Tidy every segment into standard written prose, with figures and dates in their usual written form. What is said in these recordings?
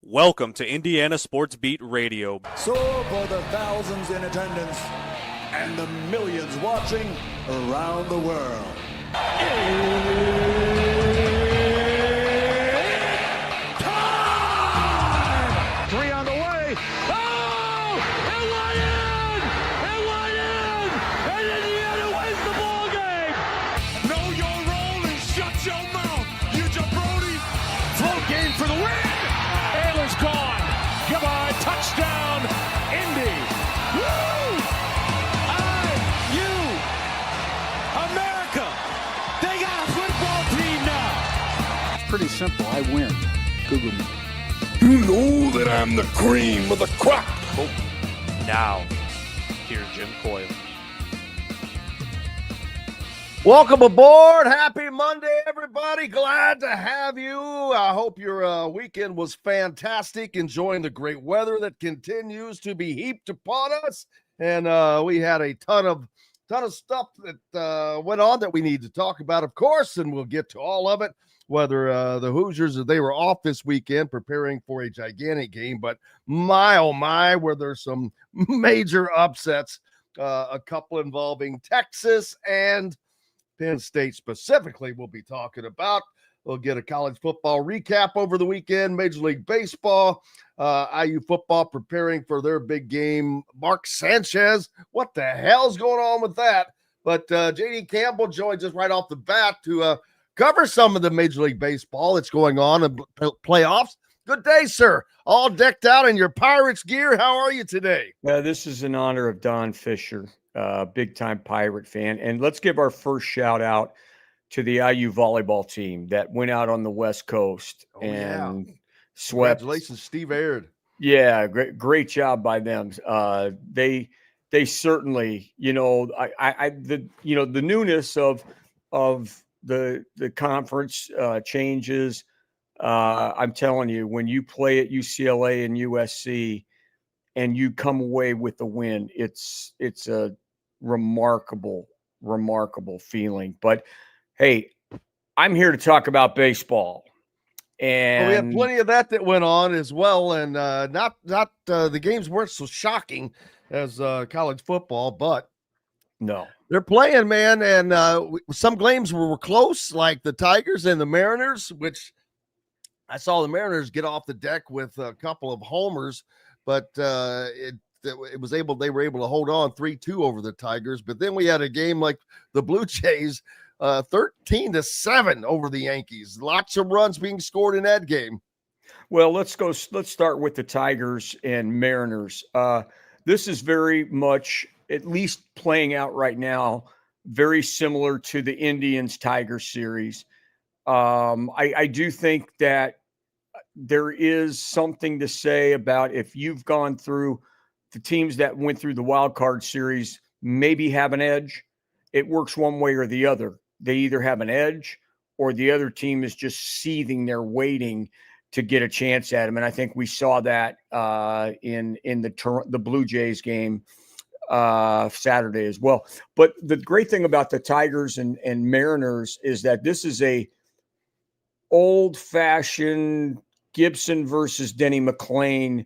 Welcome to Indiana Sports Beat Radio. So for the thousands in attendance and the millions watching around the world. Time! Three on the way. Oh! It went in! It went in! And Indiana wins the ball game! Know your role and shut your mouth, you jabroni! Float game for the win! Ayler's gone. Goodbye. Touchdown, Indy. Woo! IU. America. They got a football team now. It's pretty simple. I win. Google me. You know that I'm the cream of the crop. Now, here's Jim Coyle. Welcome aboard. Happy Monday, everybody. Glad to have you. I hope your weekend was fantastic, enjoying the great weather that continues to be heaped upon us. And we had a ton of stuff that went on that we need to talk about, of course, and we'll get to all of it, whether the Hoosiers, they were off this weekend preparing for a gigantic game, but my, oh my, were there some major upsets, a couple involving Texas and Penn State specifically we'll be talking about. We'll get a college football recap over the weekend, Major League Baseball, IU football preparing for their big game. Mark Sanchez, what the hell's going on with that? But J.D. Campbell joins us right off the bat to cover some of the Major League Baseball that's going on in playoffs. Good day, sir. All decked out in your Pirates gear. How are you today? This is in honor of Don Fischer, big-time Pirate fan. And let's give our first shout-out to the IU volleyball team that went out on the West Coast and swept. Congratulations, Steve Aird. Yeah, great job by them. They certainly, the newness of the conference changes. I'm telling you, when you play at UCLA and USC and you come away with the win, it's a remarkable feeling. But hey, I'm here to talk about baseball. And we have plenty of that went on as well. And not the games weren't so shocking as college football, but no, they're playing, man. And some games were close, like the Tigers and the Mariners, which I saw the Mariners get off the deck with a couple of homers, but they were able to hold on 3-2 over the Tigers. But then we had a game like the Blue Jays, 13-7 over the Yankees. Lots of runs being scored in that game. Well, let's start with the Tigers and Mariners. This is very much, at least playing out right now, very similar to the Indians-Tigers series. I do think that there is something to say about if you've gone through the teams that went through the wild card series, maybe have an edge. It works one way or the other. They either have an edge or the other team is just seething there waiting to get a chance at them. And I think we saw that in the Blue Jays game Saturday as well. But the great thing about the Tigers and Mariners is that this is a old-fashioned Gibson versus Denny McClain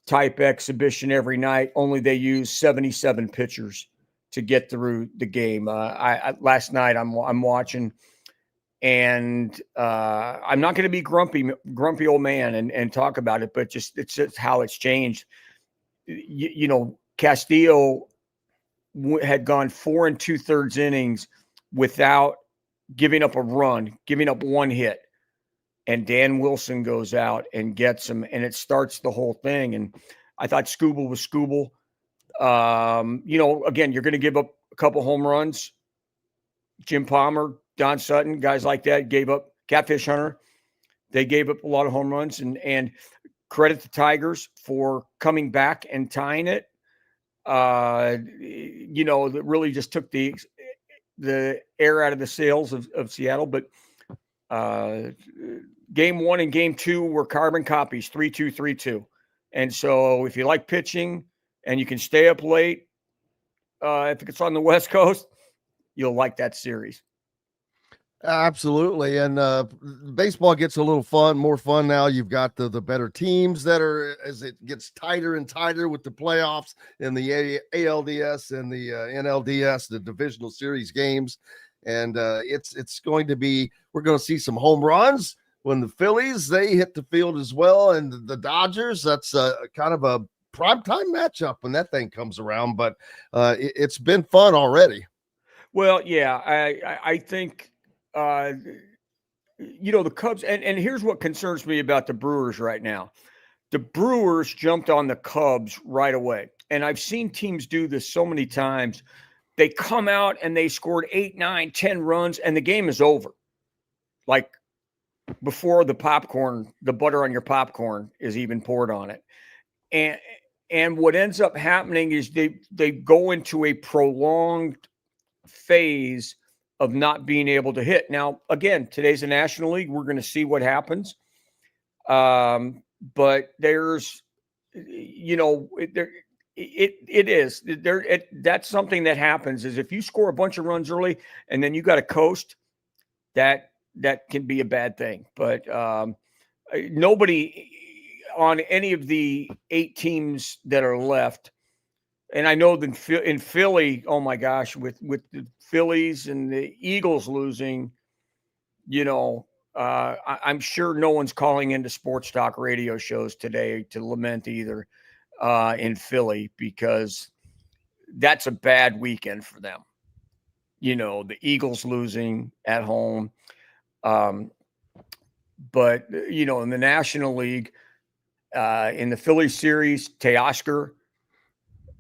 type exhibition every night, only they use 77 pitchers to get through the game. Last night I'm watching, and I'm not going to be grumpy old man and talk about it, but it's just how it's changed. Castillo had gone 4 2/3 innings without giving up a run, giving up one hit. And Dan Wilson goes out and gets him, and it starts the whole thing. And I thought Skubal was Skubal. Again, you're going to give up a couple home runs. Jim Palmer, Don Sutton, guys like that gave up. Catfish Hunter, they gave up a lot of home runs. And credit the Tigers for coming back and tying it. That really just took the air out of the sails of Seattle. But game 1 and game 2 were carbon copies, 3-2, 3-2. And so if you like pitching and you can stay up late, if it's on the West Coast, you'll like that series. Absolutely. And baseball gets a little more fun now. You've got the better teams that are, as it gets tighter and tighter with the playoffs and the ALDS and the NLDS, the divisional series games. And it's going to be, we're going to see some home runs when the Phillies, they hit the field as well. And the Dodgers, that's kind of a primetime matchup when that thing comes around. But it's been fun already. Well, yeah, I think, the Cubs, and here's what concerns me about the Brewers right now. The Brewers jumped on the Cubs right away. And I've seen teams do this so many times. They come out and they scored 8, 9, 10 runs, and the game is over. Like before the butter on your popcorn is even poured on it. And what ends up happening is they go into a prolonged phase of not being able to hit. Now, again, today's the National League. We're going to see what happens. But there's, that's something that happens is if you score a bunch of runs early and then you got to coast, that can be a bad thing. But nobody on any of the 8 teams that are left, and I know that in Philly, oh my gosh, with the Phillies and the Eagles losing, I'm sure no one's calling into sports talk radio shows today to lament either in Philly, because that's a bad weekend for them. The Eagles losing at home. But, in the National League, in the Phillies series, Teoscar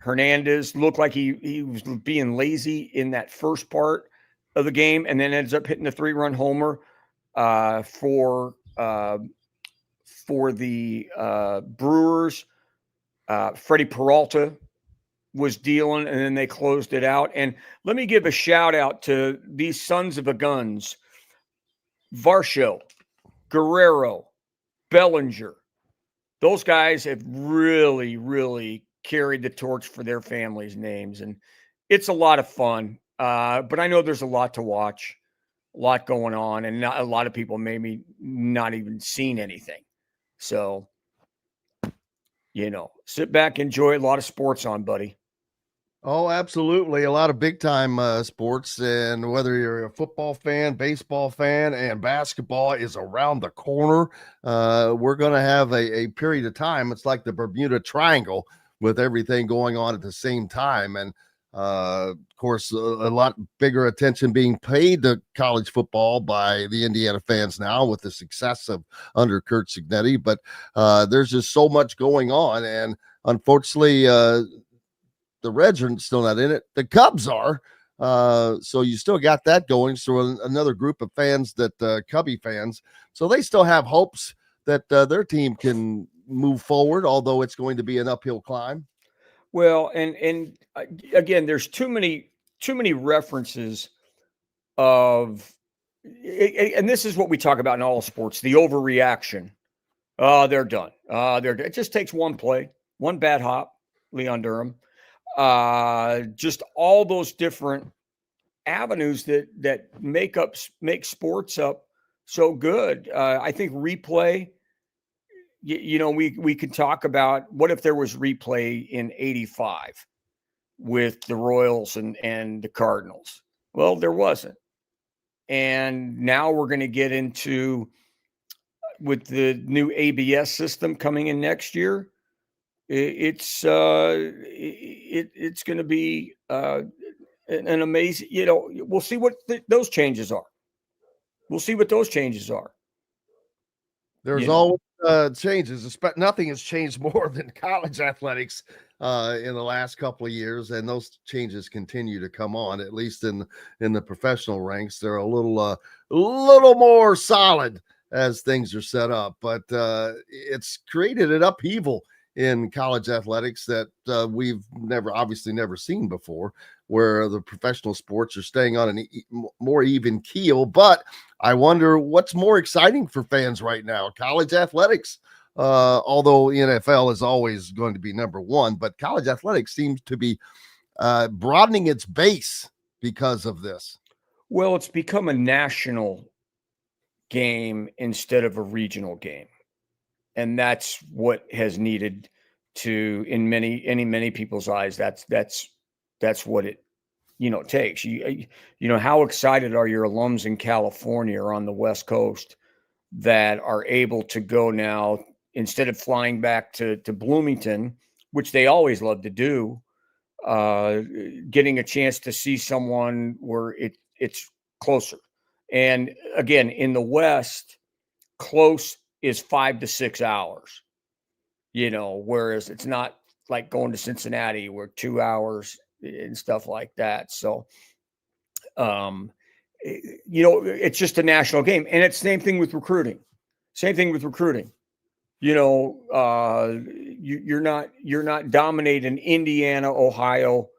Hernandez looked like he was being lazy in that first part of the game, and then ends up hitting the 3-run homer for the Brewers. Freddie Peralta was dealing, and then they closed it out. And let me give a shout out to these sons of a guns: Varsho, Guerrero, Bellinger. Those guys have really, really carried the torch for their families' names, and it's a lot of fun. But I know there's a lot to watch, a lot going on, and a lot of people maybe not even seen anything. So, sit back, enjoy a lot of sports on, buddy. Oh, absolutely. A lot of big time sports, and whether you're a football fan, baseball fan, and basketball is around the corner. We're going to have a period of time. It's like the Bermuda Triangle with everything going on at the same time. And of course, a lot bigger attention being paid to college football by the Indiana fans now with the success of under Kurt Cignetti. But there's just so much going on. And unfortunately, the Reds are still not in it. The Cubs are. So you still got that going. So another group of fans that Cubby fans. So they still have hopes that their team can move forward, although it's going to be an uphill climb. Well, and again, there's too many references of, and this is what we talk about in all sports, the overreaction. They're done. It just takes one play, one bad hop, Leon Durham. Just all those different avenues that make sports up so good. I think replay, we could talk about what if there was replay in 85 with the Royals and the Cardinals. Well, there wasn't. And now we're going to get into, with the new ABS system coming in next year, it's going to be an amazing, we'll see what those changes are. There's always changes. Nothing has changed more than college athletics in the last couple of years, and those changes continue to come on. At least in the professional ranks, they're a little more solid as things are set up. But it's created an upheaval in college athletics that we've never seen before, where the professional sports are staying on a more even keel. But I wonder what's more exciting for fans right now: college athletics, although NFL is always going to be number one, but college athletics seems to be broadening its base because of this. Well, it's become a national game instead of a regional game. And that's what has needed to, in many people's eyes, that's what it, takes. How excited are your alums in California or on the West Coast that are able to go now, instead of flying back to Bloomington, which they always love to do, getting a chance to see someone where it's closer. And again, in the West, close is 5 to 6 hours, whereas it's not like going to Cincinnati where 2 hours and stuff like that. So, it's just a national game, and it's the same thing with recruiting. You're not dominating Indiana, Ohio,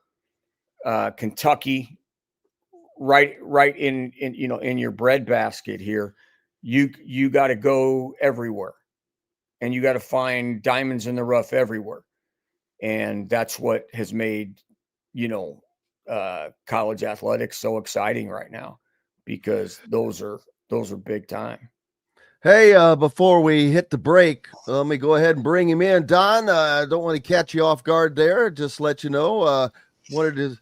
Kentucky, right in your breadbasket here. You got to go everywhere, and you got to find diamonds in the rough everywhere. And that's what has made, college athletics so exciting right now, because those are big time. Hey, before we hit the break, let me go ahead and bring him in. Don, I don't want to catch you off guard there. Just let you know,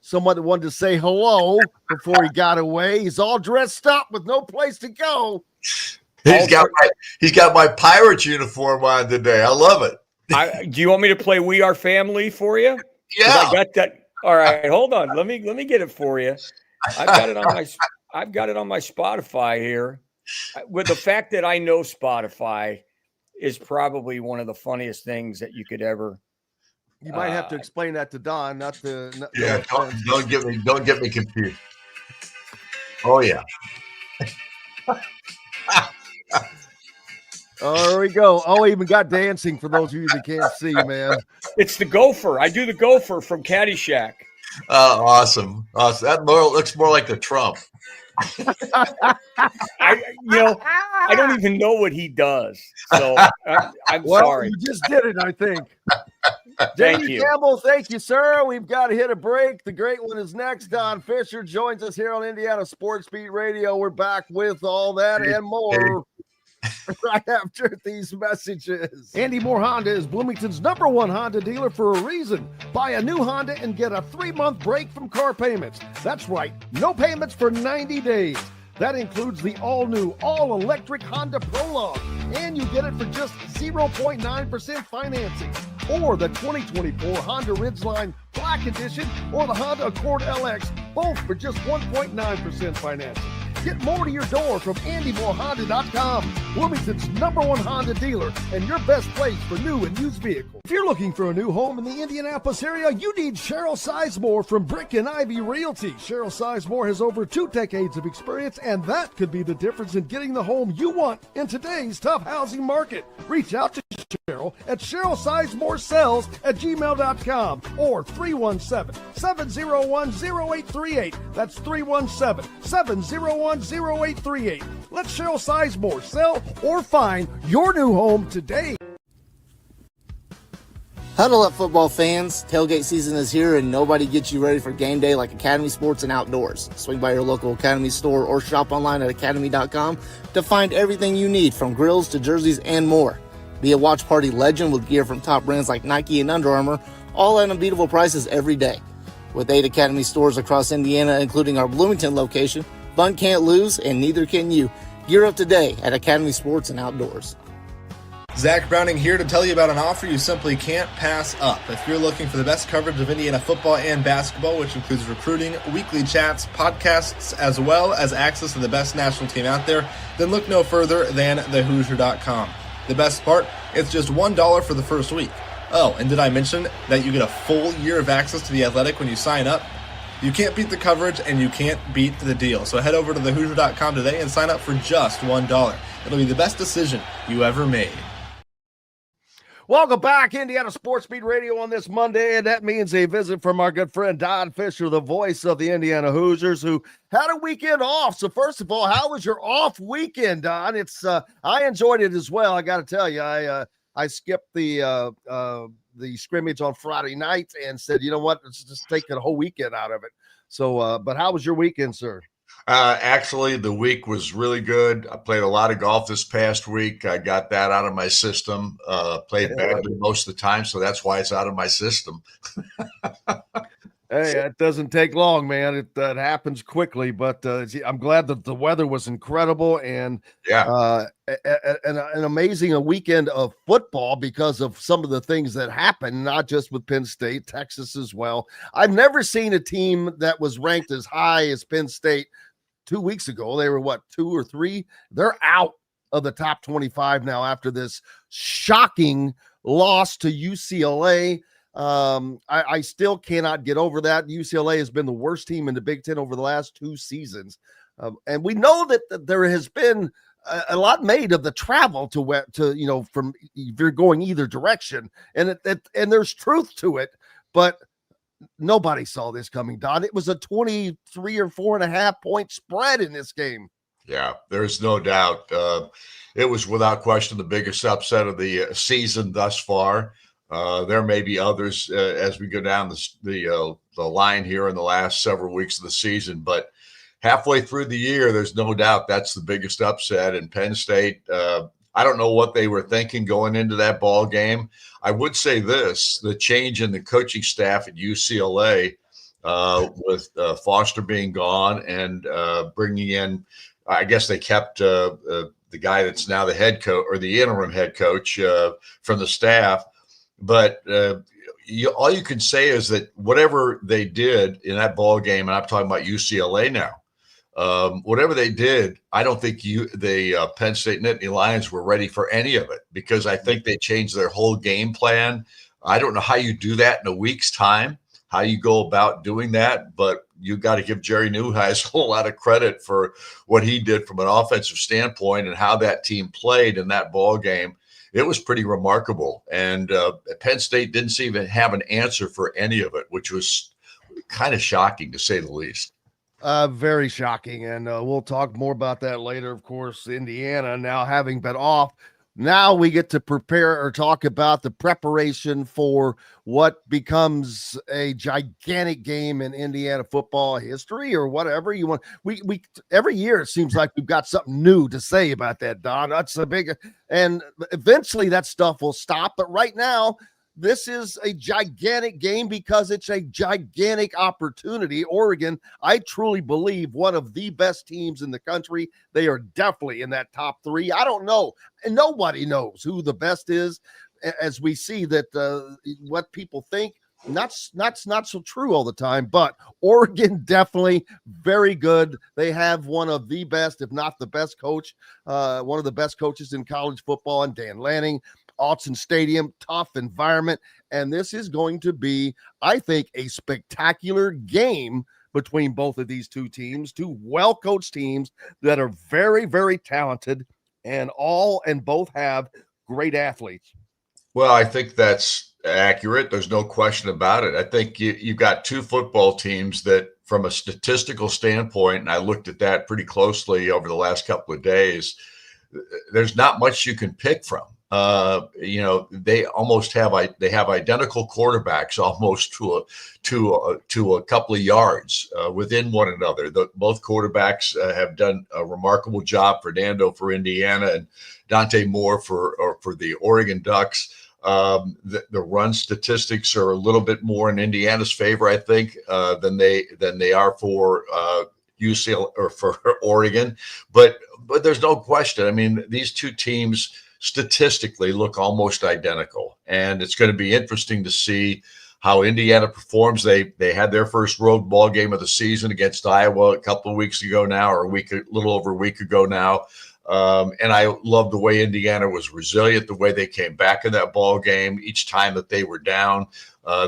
someone that wanted to say hello before he got away. He's all dressed up with no place to go. He's got my Pirates uniform on today. I love it. Do you want me to play "We Are Family" for you? Yeah, I got that. All right, hold on. Let me get it for you. I've got it on my Spotify here. With the fact that I know Spotify is probably one of the funniest things that you could ever. You might have to explain that to Don, not to. Don't get me confused. Oh yeah. Oh, there we go. Oh, even got dancing for those of you that can't see, man. It's the gopher. I do the gopher from Caddyshack. Awesome. That looks more like the Trump. I don't even know what he does. So I'm sorry. You just did it, I think. Thank you. Campbell, thank you, sir. We've got to hit a break. The great one is next. Don Fischer joins us here on Indiana Sports Beat Radio. We're back with all that and more right after these messages. Andy Moore Honda is Bloomington's #1 Honda dealer for a reason. Buy a new Honda and get a 3-month break from car payments. That's right, no payments for 90 days. That includes the all-new, all-electric Honda Prologue, and you get it for just 0.9% financing. Or the 2024 Honda Ridgeline Black Edition or the Honda Accord LX, both for just 1.9% financing. Get more to your door from AndyMooreHonda.com, Bloomington's #1 Honda dealer and your best place for new and used vehicles. If you're looking for a new home in the Indianapolis area, you need Cheryl Sizemore from Brick and Ivy Realty. Cheryl Sizemore has over 2 decades of experience, and that could be the difference in getting the home you want in today's tough housing market. Reach out to Cheryl at CherylSizemooreSells@gmail.com or 317-701-0838. That's 317-701-0838. Let Cheryl Sizemore sell or find your new home today. Huddle up, football fans. Tailgate season is here, and nobody gets you ready for game day like Academy Sports and Outdoors. Swing by your local Academy store or shop online at academy.com to find everything you need, from grills to jerseys and more. Be a watch party legend with gear from top brands like Nike and Under Armour, all at unbeatable prices every day. With 8 Academy stores across Indiana, including our Bloomington location, fun can't lose, and neither can you. Gear up today at Academy Sports and Outdoors. Zach Browning here to tell you about an offer you simply can't pass up. If you're looking for the best coverage of Indiana football and basketball, which includes recruiting, weekly chats, podcasts, as well as access to the best national team out there, then look no further than thehoosier.com. The best part, it's just $1 for the first week. Oh, and did I mention that you get a full year of access to The Athletic when you sign up? You can't beat the coverage, and you can't beat the deal. So head over to thehoosier.com today and sign up for just $1. It'll be the best decision you ever made. Welcome back, Indiana Sports Beat Radio on this Monday, and that means a visit from our good friend Don Fischer, the voice of the Indiana Hoosiers, who had a weekend off. So first of all, how was your off weekend, Don? It's I enjoyed it as well. I got to tell you, I skipped the scrimmage on Friday night and said, you know what, let's just take the whole weekend out of it. So, but how was your weekend, sir? Actually, the week was really good. I played a lot of golf this past week. I got that out of my system. Played badly most of the time, so that's why it's out of my system. Hey, it doesn't take long, man. It happens quickly, but I'm glad that the weather was incredible and an amazing weekend of football because of some of the things that happened, not just with Penn State, Texas as well. I've never seen a team that was ranked as high as Penn State 2 weeks ago. They were 2 or 3. They're out of the top 25 now after this shocking loss to UCLA. I still cannot get over that. UCLA has been the worst team in the Big Ten over the last 2 seasons. And we know that there has been a lot made of the travel to from if you're going either direction, and there's truth to it, but nobody saw this coming, Don. It was a 23 or 4.5 point spread in this game. Yeah, there's no doubt. It was without question the biggest upset of the season thus far. There may be others as we go down the line here in the last several weeks of the season, but halfway through the year, there's no doubt that's the biggest upset. And Penn State, I don't know what they were thinking going into that ball game. I would say this: the change in the coaching staff at UCLA with Foster being gone and bringing in, I guess they kept the guy that's now the head coach or the interim head coach from the staff. But all you can say is that whatever they did in that ball game, and I'm talking about UCLA now, whatever they did, I don't think the Penn State Nittany Lions were ready for any of it because I think they changed their whole game plan. I don't know how you do that in a week's time, how you go about doing that, but you got to give Jerry Neuheis a whole lot of credit for what he did from an offensive standpoint and how that team played in that ball game. It was pretty remarkable. And Penn State didn't even have an answer for any of it, which was kind of shocking to say the least. Very shocking. And we'll talk more about that later. Of course, Indiana now having been off. Now we get to prepare or talk about the preparation for what becomes a gigantic game in Indiana football history or whatever you want. We every year it seems like we've got something new to say about that, Don. That's a big, and eventually that stuff will stop. But right now, this is a gigantic game because it's a gigantic opportunity. Oregon, I truly believe, one of the best teams in the country. They are definitely in that top 3. I don't know. And nobody knows who the best is, as we see that what people think, not so true all the time, but Oregon definitely very good. They have one of the best, if not the best coach, one of the best coaches in college football, and Dan Lanning. Autzen Stadium, tough environment, and this is going to be, I think, a spectacular game between both of these two teams, two well-coached teams that are very, very talented, and both have great athletes. Well, I think that's accurate. There's no question about it. I think you've got two football teams that, from a statistical standpoint, and I looked at that pretty closely over the last couple of days, there's not much you can pick from. They almost have identical quarterbacks almost to a couple of yards within one another. Both quarterbacks have done a remarkable job. Fernando for Indiana and Dante Moore for the Oregon Ducks. The run statistics are a little bit more in Indiana's favor, I think, than they are for UCLA or for Oregon. But there's no question. I mean, these two teams statistically look almost identical, and it's going to be interesting to see how Indiana performs. They had their first road ball game of the season against Iowa a couple of weeks ago now, or a little over a week ago now. And I love the way Indiana was resilient, the way they came back in that ball game. Each time that they were down,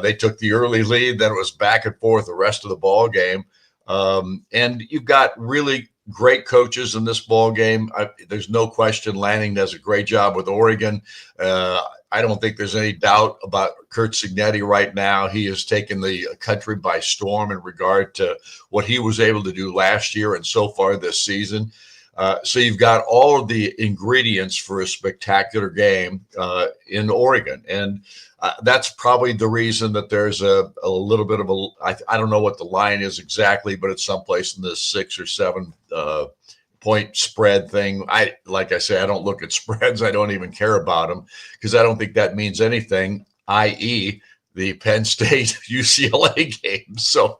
they took the early lead, then it was back and forth the rest of the ball game. And you've got really great coaches in this ball game. There's no question Lanning does a great job with Oregon. I don't think there's any doubt about Kurt Cignetti right now. He has taken the country by storm in regard to what he was able to do last year and so far this season. So you've got all of the ingredients for a spectacular game in Oregon. And that's probably the reason that there's a little bit of I don't know what the line is exactly, but it's someplace in the 6 or 7 point spread thing. Like I say, I don't look at spreads. I don't even care about them because I don't think that means anything, i.e., the Penn State UCLA game. So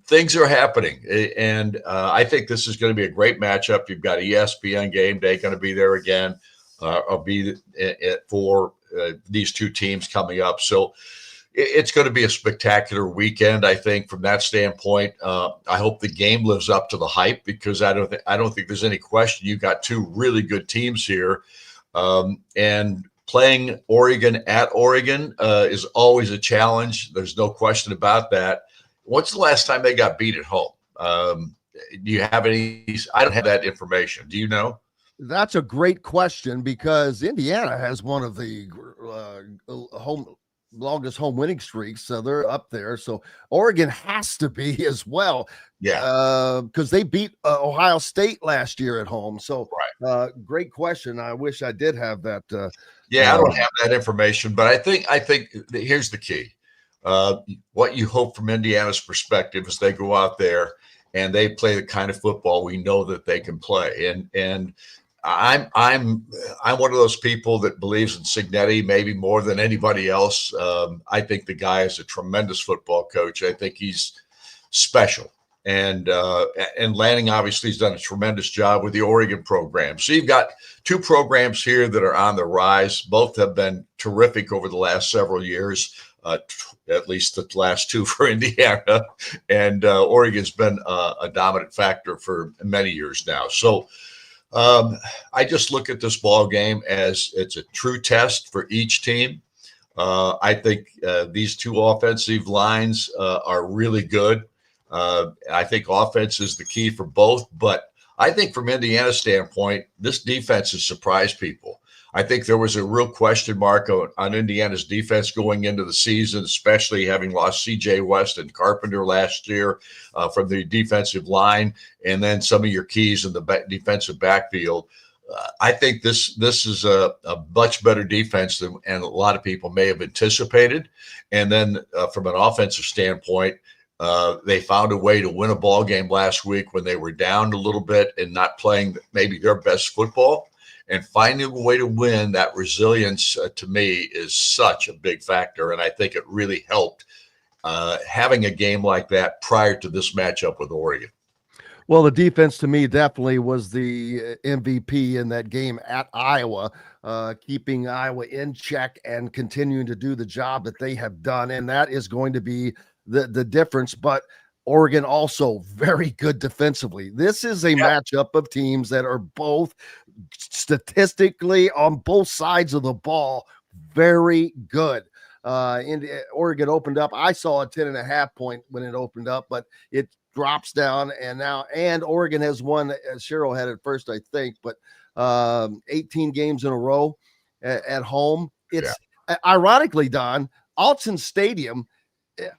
things are happening. And I think this is going to be a great matchup. You've got ESPN Game Day going to be there again. I'll be for these two teams coming up. So it's going to be a spectacular weekend, I think, from that standpoint. I hope the game lives up to the hype because I don't think there's any question. You got two really good teams here. And playing Oregon at Oregon is always a challenge. There's no question about that. When's the last time they got beat at home? Do you have any? I don't have that information. Do you know? That's a great question because Indiana has one of the longest home winning streaks, so they're up there. So Oregon has to be as well. Yeah, because they beat Ohio State last year at home. So right. Great question. I wish I did have that. I don't have that information, but I think here's the key. What you hope from Indiana's perspective is they go out there and they play the kind of football we know that they can play. And I'm one of those people that believes in Cignetti maybe more than anybody else. I think the guy is a tremendous football coach. I think he's special. And Lanning obviously has done a tremendous job with the Oregon program. So you've got two programs here that are on the rise. Both have been terrific over the last several years, at least the last two for Indiana. And Oregon's been a dominant factor for many years now. So I just look at this ball game as it's a true test for each team. I think these two offensive lines are really good. I think offense is the key for both, but I think from Indiana's standpoint, this defense has surprised people. I think there was a real question mark on Indiana's defense going into the season, especially having lost C.J. West and Carpenter last year from the defensive line, and then some of your keys in the defensive backfield. I think this is a much better defense than and a lot of people may have anticipated. And then from an offensive standpoint, they found a way to win a ball game last week when they were down a little bit and not playing maybe their best football. And finding a way to win, that resilience to me is such a big factor. And I think it really helped having a game like that prior to this matchup with Oregon. Well, the defense to me definitely was the MVP in that game at Iowa, keeping Iowa in check and continuing to do the job that they have done. And that is going to be the difference. But Oregon also very good defensively. This is a matchup of teams that are both statistically on both sides of the ball very good. Oregon opened up. I saw a 10.5 point when it opened up, but it drops down and Oregon has won, as Cheryl had it first, I think, but 18 games in a row at home. It's ironically, Don, Alton Stadium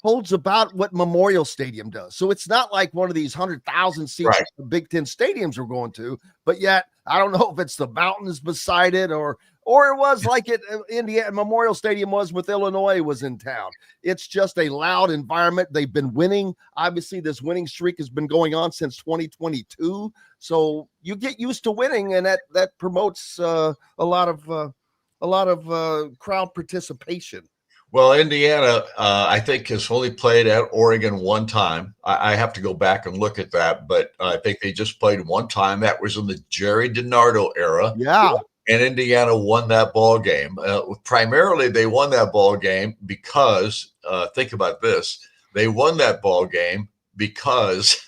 holds about what Memorial Stadium does. So it's not like one of these 100,000 seats the Big Ten stadiums we're going to, but yet I don't know if it's the mountains beside it or it was like it Indiana Memorial Stadium was with Illinois was in town. It's just a loud environment. They've been winning. Obviously, this winning streak has been going on since 2022. So you get used to winning, and that promotes a lot of crowd participation. Well, Indiana, I think, has only played at Oregon one time. I have to go back and look at that, but I think they just played one time. That was in the Jerry DiNardo era. Yeah. And Indiana won that ball game. Primarily, they won that ball game because, think about this, they won that ball game because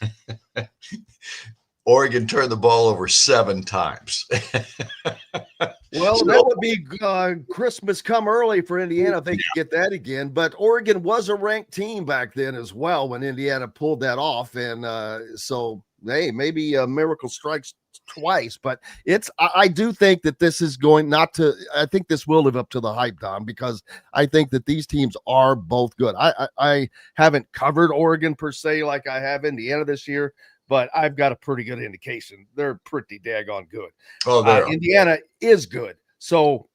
Oregon turned the ball over 7 times. Well, that would be Christmas come early for Indiana if they could get that again. But Oregon was a ranked team back then as well when Indiana pulled that off. And so, hey, maybe a miracle strikes twice. But I do think that this is going not to – I think this will live up to the hype, Don, because I think that these teams are both good. I haven't covered Oregon per se like I have Indiana this year. but I've got a pretty good indication. They're pretty daggone good. Oh, Indiana is good. So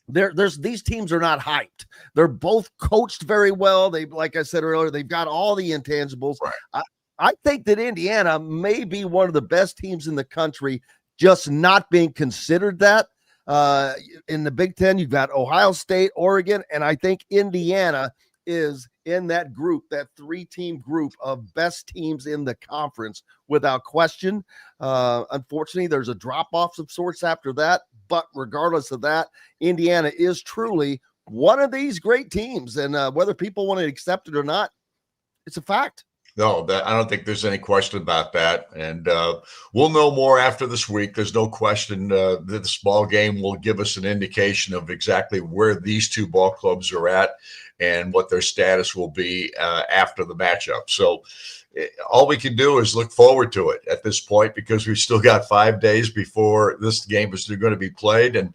there's these teams are not hyped. They're both coached very well. They, like I said earlier, they've got all the intangibles. Right. I think that Indiana may be one of the best teams in the country, just not being considered that. In the Big Ten, you've got Ohio State, Oregon, and I think Indiana is in that group, that 3-team group of best teams in the conference without question. Unfortunately, there's a drop-off of sorts after that, but regardless of that, Indiana is truly one of these great teams, and whether people want to accept it or not, it's a fact. No, I don't think there's any question about that. And we'll know more after this week. There's no question that this ball game will give us an indication of exactly where these two ball clubs are at and what their status will be after the matchup. So all we can do is look forward to it at this point, because we've still got 5 days before this game is going to be played. And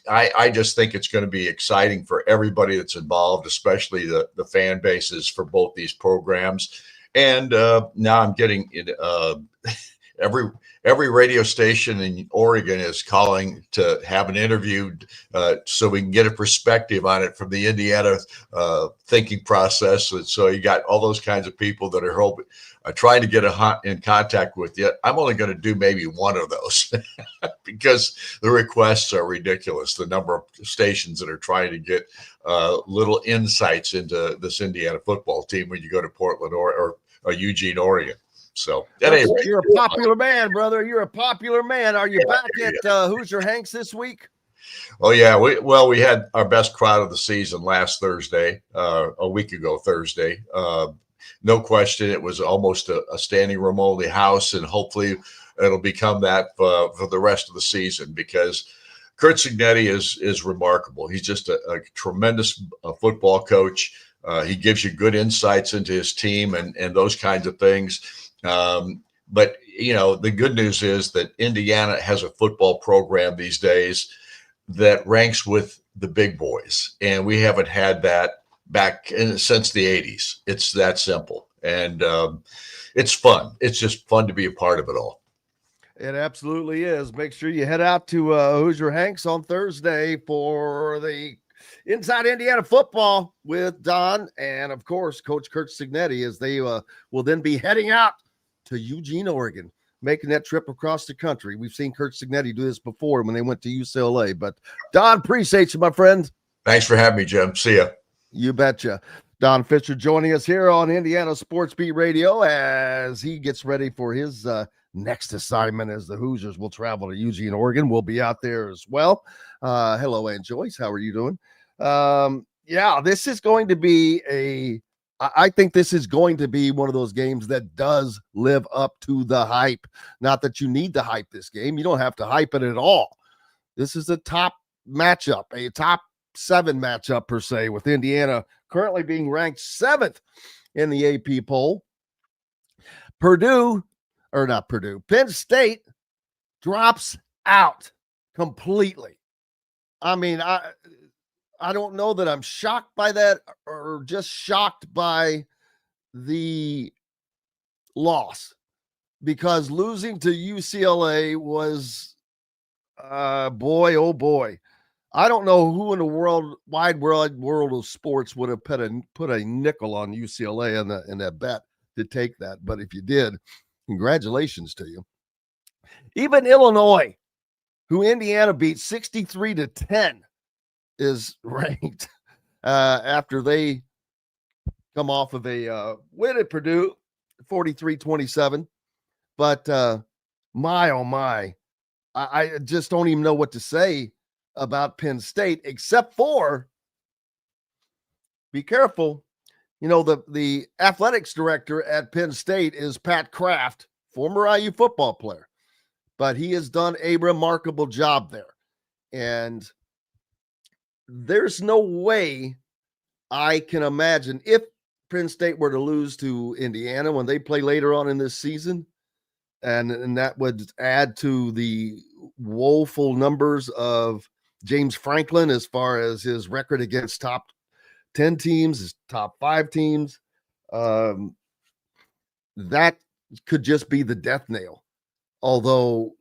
I just think it's going to be exciting for everybody that's involved, especially the fan bases for both these programs. And now I'm getting every radio station in Oregon is calling to have an interview so we can get a perspective on it from the Indiana thinking process. And so you got all those kinds of people that are trying to get in contact with you. I'm only going to do maybe one of those because the requests are ridiculous. The number of stations that are trying to get little insights into this Indiana football team when you go to Portland or Eugene, Oregon. So anyway, you're a popular man, brother. You're a popular man. Are you back at Hoosier Hanks this week? Oh yeah, we had our best crowd of the season last Thursday, a week ago Thursday. No question, it was almost a standing room only house, and hopefully it'll become that for the rest of the season, because Curt Cignetti is remarkable. He's just a tremendous football coach. He gives you good insights into his team and those kinds of things. But, the good news is that Indiana has a football program these days that ranks with the big boys. And we haven't had that since the 80s. It's that simple. And it's fun. It's just fun to be a part of it all. It absolutely is. Make sure you head out to Hoosier Hanks on Thursday for the Inside Indiana Football with Don and, of course, Coach Curt Cignetti, as they will then be heading out to Eugene, Oregon, making that trip across the country. We've seen Curt Cignetti do this before when they went to UCLA. But, Don, appreciate you, my friend. Thanks for having me, Jim. See ya. You betcha. Don Fischer joining us here on Indiana Sports Beat Radio as he gets ready for his next assignment, as the Hoosiers will travel to Eugene, Oregon. We'll be out there as well. Hello, Ann Joyce. How are you doing? This is going to be I think this is going to be one of those games that does live up to the hype. Not that you need to hype this game. You don't have to hype it at all. This is a top matchup, a top 7 matchup per se, with Indiana currently being ranked 7th in the AP poll. Penn State drops out completely. I mean, I don't know that I'm shocked by that, or just shocked by the loss, because losing to UCLA was, boy, oh boy. I don't know who in the wide world of sports would have put a nickel on UCLA in that bet to take that. But if you did, congratulations to you. Even Illinois, who Indiana beat 63-10, is ranked after they come off of a win at Purdue, 43-27. But my, oh my, I just don't even know what to say about Penn State, except for, be careful. The athletics director at Penn State is Pat Kraft, former IU football player, but he has done a remarkable job there. And there's no way I can imagine, if Penn State were to lose to Indiana when they play later on in this season, and that would add to the woeful numbers of James Franklin as far as his record against top 10 teams, his top 5 teams. That could just be the death nail. Although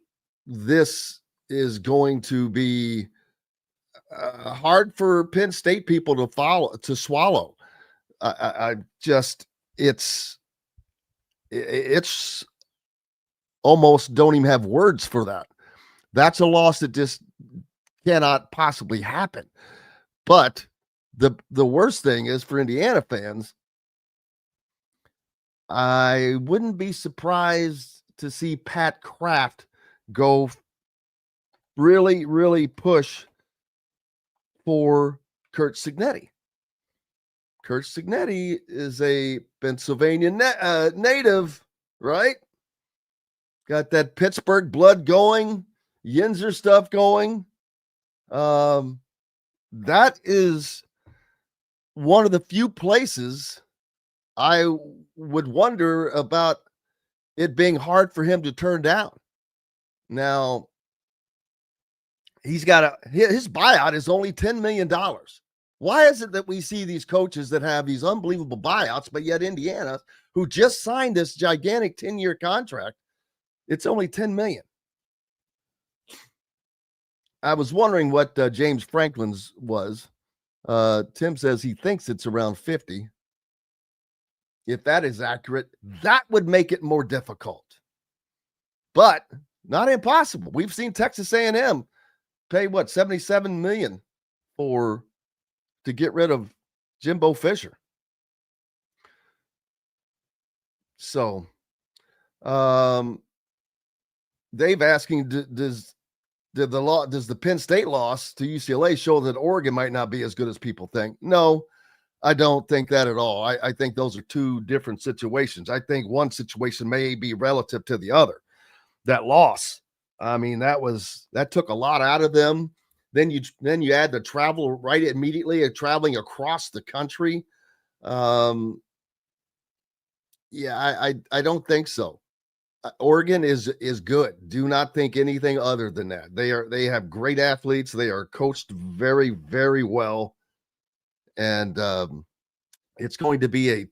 this is going to be hard for Penn State people to swallow. I just, it's almost don't even have words for that. That's a loss that just cannot possibly happen. But the worst thing is for Indiana fans, I wouldn't be surprised to see Pat Kraft go really, really push for Curt Cignetti. Curt Cignetti is a Pennsylvania native, right? Got that Pittsburgh blood going, Yinzer stuff going. That is one of the few places I would wonder about it being hard for him to turn down. Now, his buyout is only $10 million. Why is it that we see these coaches that have these unbelievable buyouts, but yet Indiana, who just signed this gigantic 10-year contract, it's only $10 million? I was wondering what James Franklin's was. Tim says he thinks it's around 50. If that is accurate, that would make it more difficult, but not impossible. We've seen Texas A&M pay $77 million to get rid of Jimbo Fischer. So, Dave asking, does the Penn State loss to UCLA show that Oregon might not be as good as people think? No, I don't think that at all. I think those are two different situations. I think one situation may be relative to the other. That loss, I mean, that took a lot out of them. Then you add the travel right immediately, traveling across the country. I don't think so. Oregon is good. Do not think anything other than that. They have great athletes. They are coached very, very well. And it's going to be a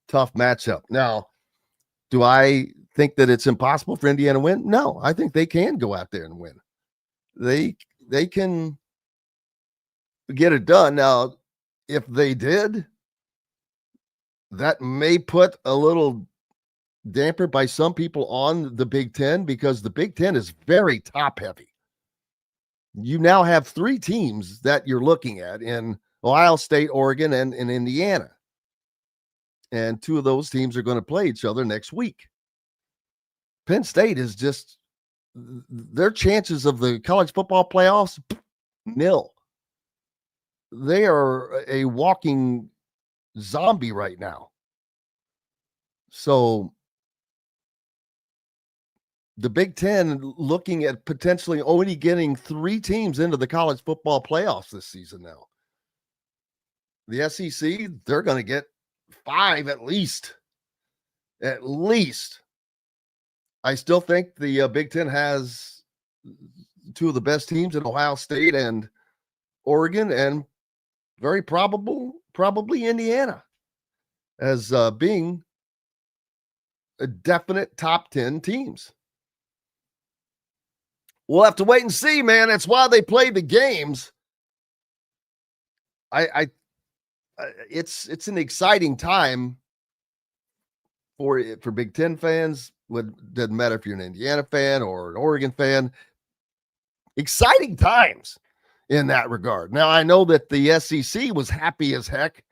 tough matchup. Now, do I think that it's impossible for Indiana to win? No, I think they can go out there and win. They can get it done. Now, if they did, that may put a little damper by some people on the Big Ten, because the Big Ten is very top heavy. You now have 3 teams that you're looking at in Ohio State, Oregon, and Indiana. And 2 of those teams are going to play each other next week. Penn State is just, their chances of the college football playoffs, nil. They are a walking zombie right now. So the Big Ten looking at potentially only getting 3 teams into the college football playoffs this season now. The SEC, they're going to get 5 at least. At least. I still think the Big Ten has 2 of the best teams in Ohio State and Oregon, and very probably Indiana as being a definite top 10 teams. We'll have to wait and see, man. That's why they play the games. It's an exciting time for Big Ten fans. Doesn't matter if you're an Indiana fan or an Oregon fan. Exciting times in that regard. Now, I know that the SEC was happy as heck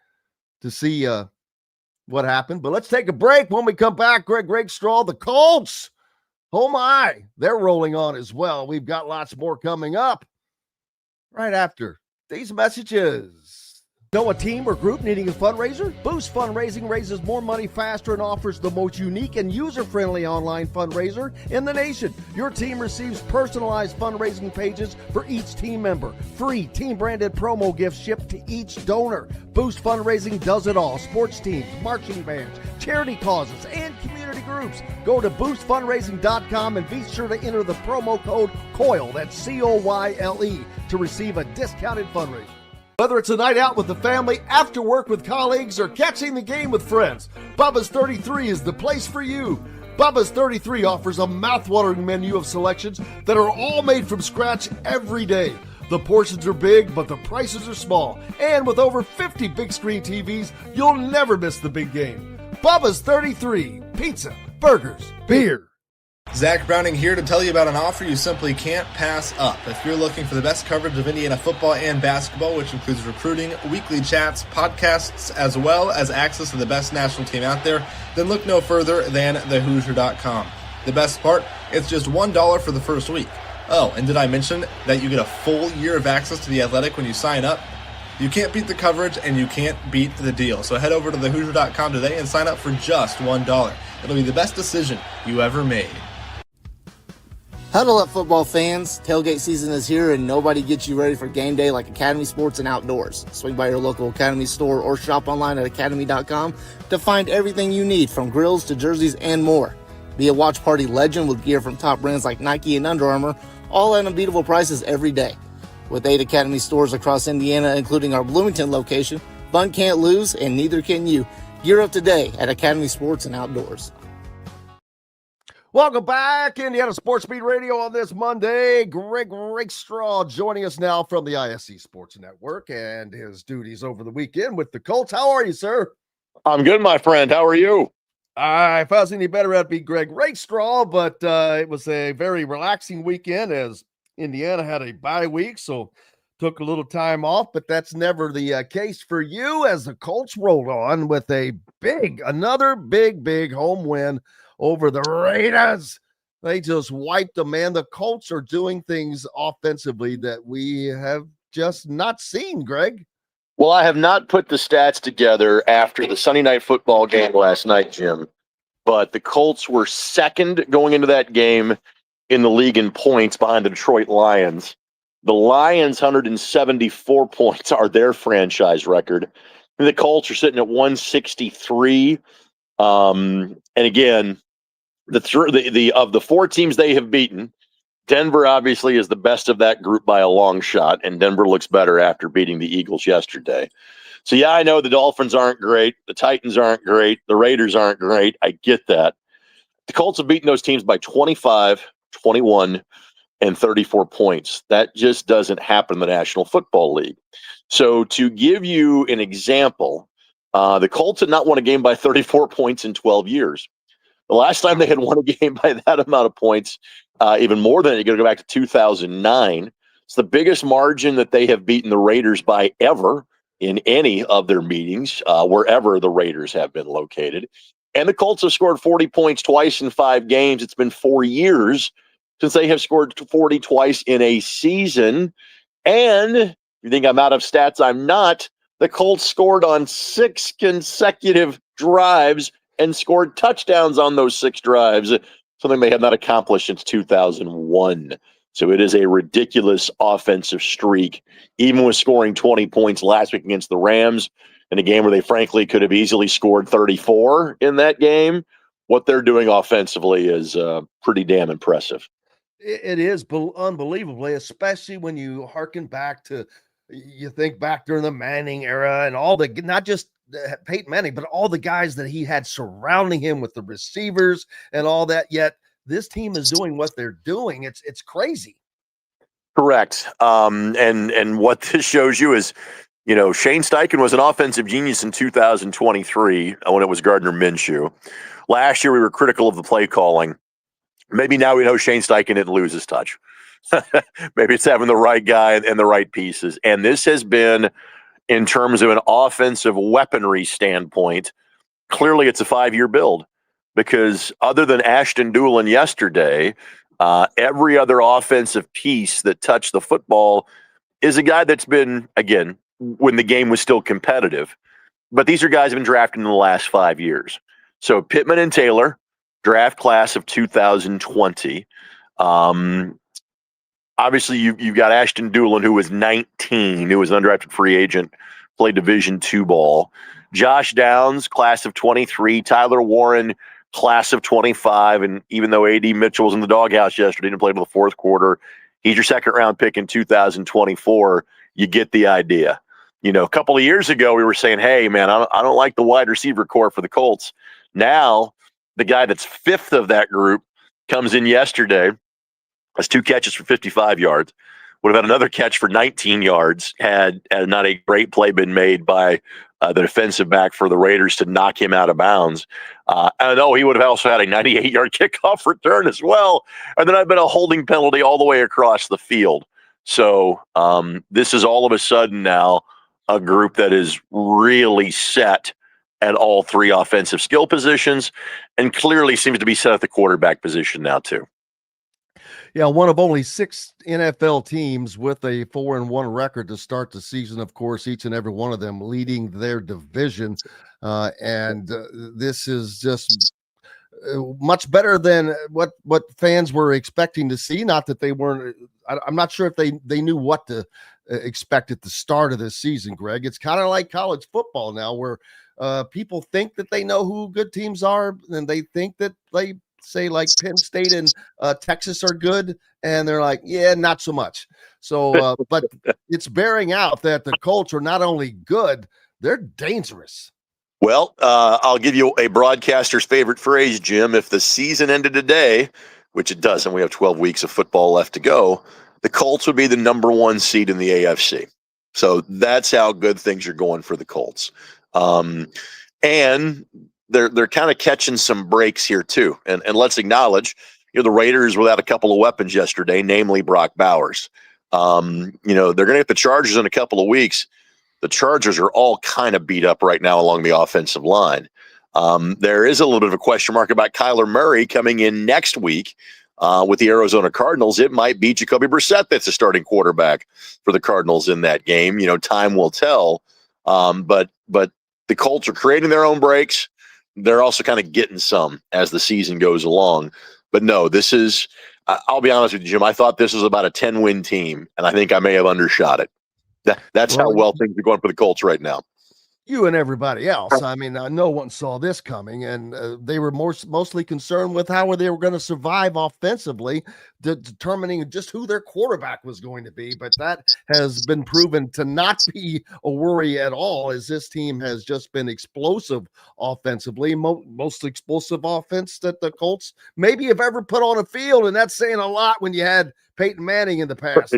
to see what happened, but let's take a break. When we come back, Greg Rakestraw, the Colts, oh my, they're rolling on as well. We've got lots more coming up right after these messages. Know a team or group needing a fundraiser? Boost Fundraising raises more money faster and offers the most unique and user-friendly online fundraiser in the nation. Your team receives personalized fundraising pages for each team member. Free team-branded promo gifts shipped to each donor. Boost Fundraising does it all. Sports teams, marching bands, charity causes, and community groups. Go to boostfundraising.com and be sure to enter the promo code COYLE, that's COYLE, to receive a discounted fundraiser. Whether it's a night out with the family, after work with colleagues, or catching the game with friends, Bubba's 33 is the place for you. Bubba's 33 offers a mouth-watering menu of selections that are all made from scratch every day. The portions are big, but the prices are small. And with over 50 big screen TVs, you'll never miss the big game. Bubba's 33. Pizza, burgers, beer. Zach Browning here to tell you about an offer you simply can't pass up. If you're looking for the best coverage of Indiana football and basketball, which includes recruiting, weekly chats, podcasts, as well as access to the best national team out there, then look no further than thehoosier.com. The best part, it's just $1 for the first week. Oh, and did I mention that you get a full year of access to The Athletic when you sign up? You can't beat the coverage and you can't beat the deal. So head over to thehoosier.com today and sign up for just $1. It'll be the best decision you ever made. Huddle up, football fans. Tailgate season is here, and nobody gets you ready for game day like Academy Sports and Outdoors. Swing by your local Academy store or shop online at academy.com to find everything you need, from grills to jerseys and more. Be a watch party legend with gear from top brands like Nike and Under Armour, all at unbeatable prices every day. With 8 Academy stores across Indiana, including our Bloomington location, fun can't lose, and neither can you. Gear up today at Academy Sports and Outdoors. Welcome back, Indiana Sports Beat Radio on this Monday. Greg Rakestraw joining us now from the ISB Sports Network and his duties over the weekend with the Colts. How are you, sir? I'm good, my friend. How are you? If I was any better, I'd be Greg Rakestraw, but it was a very relaxing weekend as Indiana had a bye week, so took a little time off, but that's never the case for you as the Colts rolled on with another big home win over the Raiders. They just wiped them, man. The Colts are doing things offensively that we have just not seen, Greg. Well, I have not put the stats together after the Sunday night football game last night, Jim, but the Colts were second going into that game in the league in points behind the Detroit Lions. The Lions' 174 points are their franchise record. And the Colts are sitting at 163. And again, the of the 4 teams they have beaten, Denver obviously is the best of that group by a long shot, and Denver looks better after beating the Eagles yesterday. So, yeah, I know the Dolphins aren't great. The Titans aren't great. The Raiders aren't great. I get that. The Colts have beaten those teams by 25, 21, and 34 points. That just doesn't happen in the National Football League. So to give you an example, the Colts had not won a game by 34 points in 12 years. The last time they had won a game by that amount of points, even more than that, you're going to go back to 2009. It's the biggest margin that they have beaten the Raiders by ever in any of their meetings, wherever the Raiders have been located. And the Colts have scored 40 points twice in 5 games. It's been 4 years since they have scored 40 twice in a season. And you think I'm out of stats? I'm not. The Colts scored on 6 consecutive drives and scored touchdowns on those 6 drives, something they have not accomplished since 2001. So it is a ridiculous offensive streak, even with scoring 20 points last week against the Rams in a game where they frankly could have easily scored 34 in that game. What they're doing offensively is pretty damn impressive. It is unbelievably, especially when you hearken back to, you think back during the Manning era and all the, not just Peyton Manning, but all the guys that he had surrounding him with the receivers and all that. Yet this team is doing what they're doing. It's crazy. Correct. And what this shows you is, you know, Shane Steichen was an offensive genius in 2023 when it was Gardner Minshew. Last year we were critical of the play calling. Maybe now we know Shane Steichen didn't lose his touch. Maybe it's having the right guy and the right pieces. And this has been, in terms of an offensive weaponry standpoint, clearly it's a 5-year build, because other than Ashton Doolin yesterday, every other offensive piece that touched the football is a guy that's been, again, when the game was still competitive. But these are guys who have been drafted in the last 5 years. So Pittman and Taylor, draft class of 2020. Obviously, you've got Ashton Doolin, who was 19, who was an undrafted free agent, played Division II ball. Josh Downs, class of 23. Tyler Warren, class of 25. And even though A.D. Mitchell was in the doghouse yesterday and played in the fourth quarter, he's your second-round pick in 2024. You get the idea. You know, a couple of years ago, we were saying, hey, man, I don't like the wide receiver core for the Colts. Now, the guy that's fifth of that group comes in yesterday, has 2 catches for 55 yards. Would have had another catch for 19 yards had not a great play been made by the defensive back for the Raiders to knock him out of bounds. I know he would have also had a 98-yard kickoff return as well. And then I've been a holding penalty all the way across the field. So this is all of a sudden now a group that is really set at all 3 offensive skill positions and clearly seems to be set at the quarterback position now too. Yeah, one of only 6 NFL teams with a 4-1 record to start the season. Of course, each and every one of them leading their division. This is just much better than what fans were expecting to see. Not that they weren't. I'm not sure if they knew what to expect at the start of this season, Greg. It's kind of like college football now, where people think that they know who good teams are, and they think that they say like Penn State and Texas are good, and they're like, yeah, not so much. So, but it's bearing out that the Colts are not only good, they're dangerous. Well, I'll give you a broadcaster's favorite phrase, Jim. If the season ended today, which it doesn't, we have 12 weeks of football left to go, the Colts would be the number 1 seed in the AFC. So that's how good things are going for the Colts. And they're kind of catching some breaks here too. And let's acknowledge, the Raiders without a couple of weapons yesterday, namely Brock Bowers. They're going to get the Chargers in a couple of weeks. The Chargers are all kind of beat up right now along the offensive line. There is a little bit of a question mark about Kyler Murray coming in next week with the Arizona Cardinals. It might be Jacoby Brissett that's the starting quarterback for the Cardinals in that game. Time will tell. But the Colts are creating their own breaks. They're also kind of getting some as the season goes along. But no, this is, I'll be honest with you, Jim, I thought this was about a 10-win team, and I think I may have undershot it. That's how well things are going for the Colts right now. You and everybody else. I mean, no one saw this coming, and they were mostly concerned with how they were going to survive offensively, determining just who their quarterback was going to be. But that has been proven to not be a worry at all, as this team has just been explosive offensively, most explosive offense that the Colts maybe have ever put on a field, and that's saying a lot when you had Peyton Manning in the past.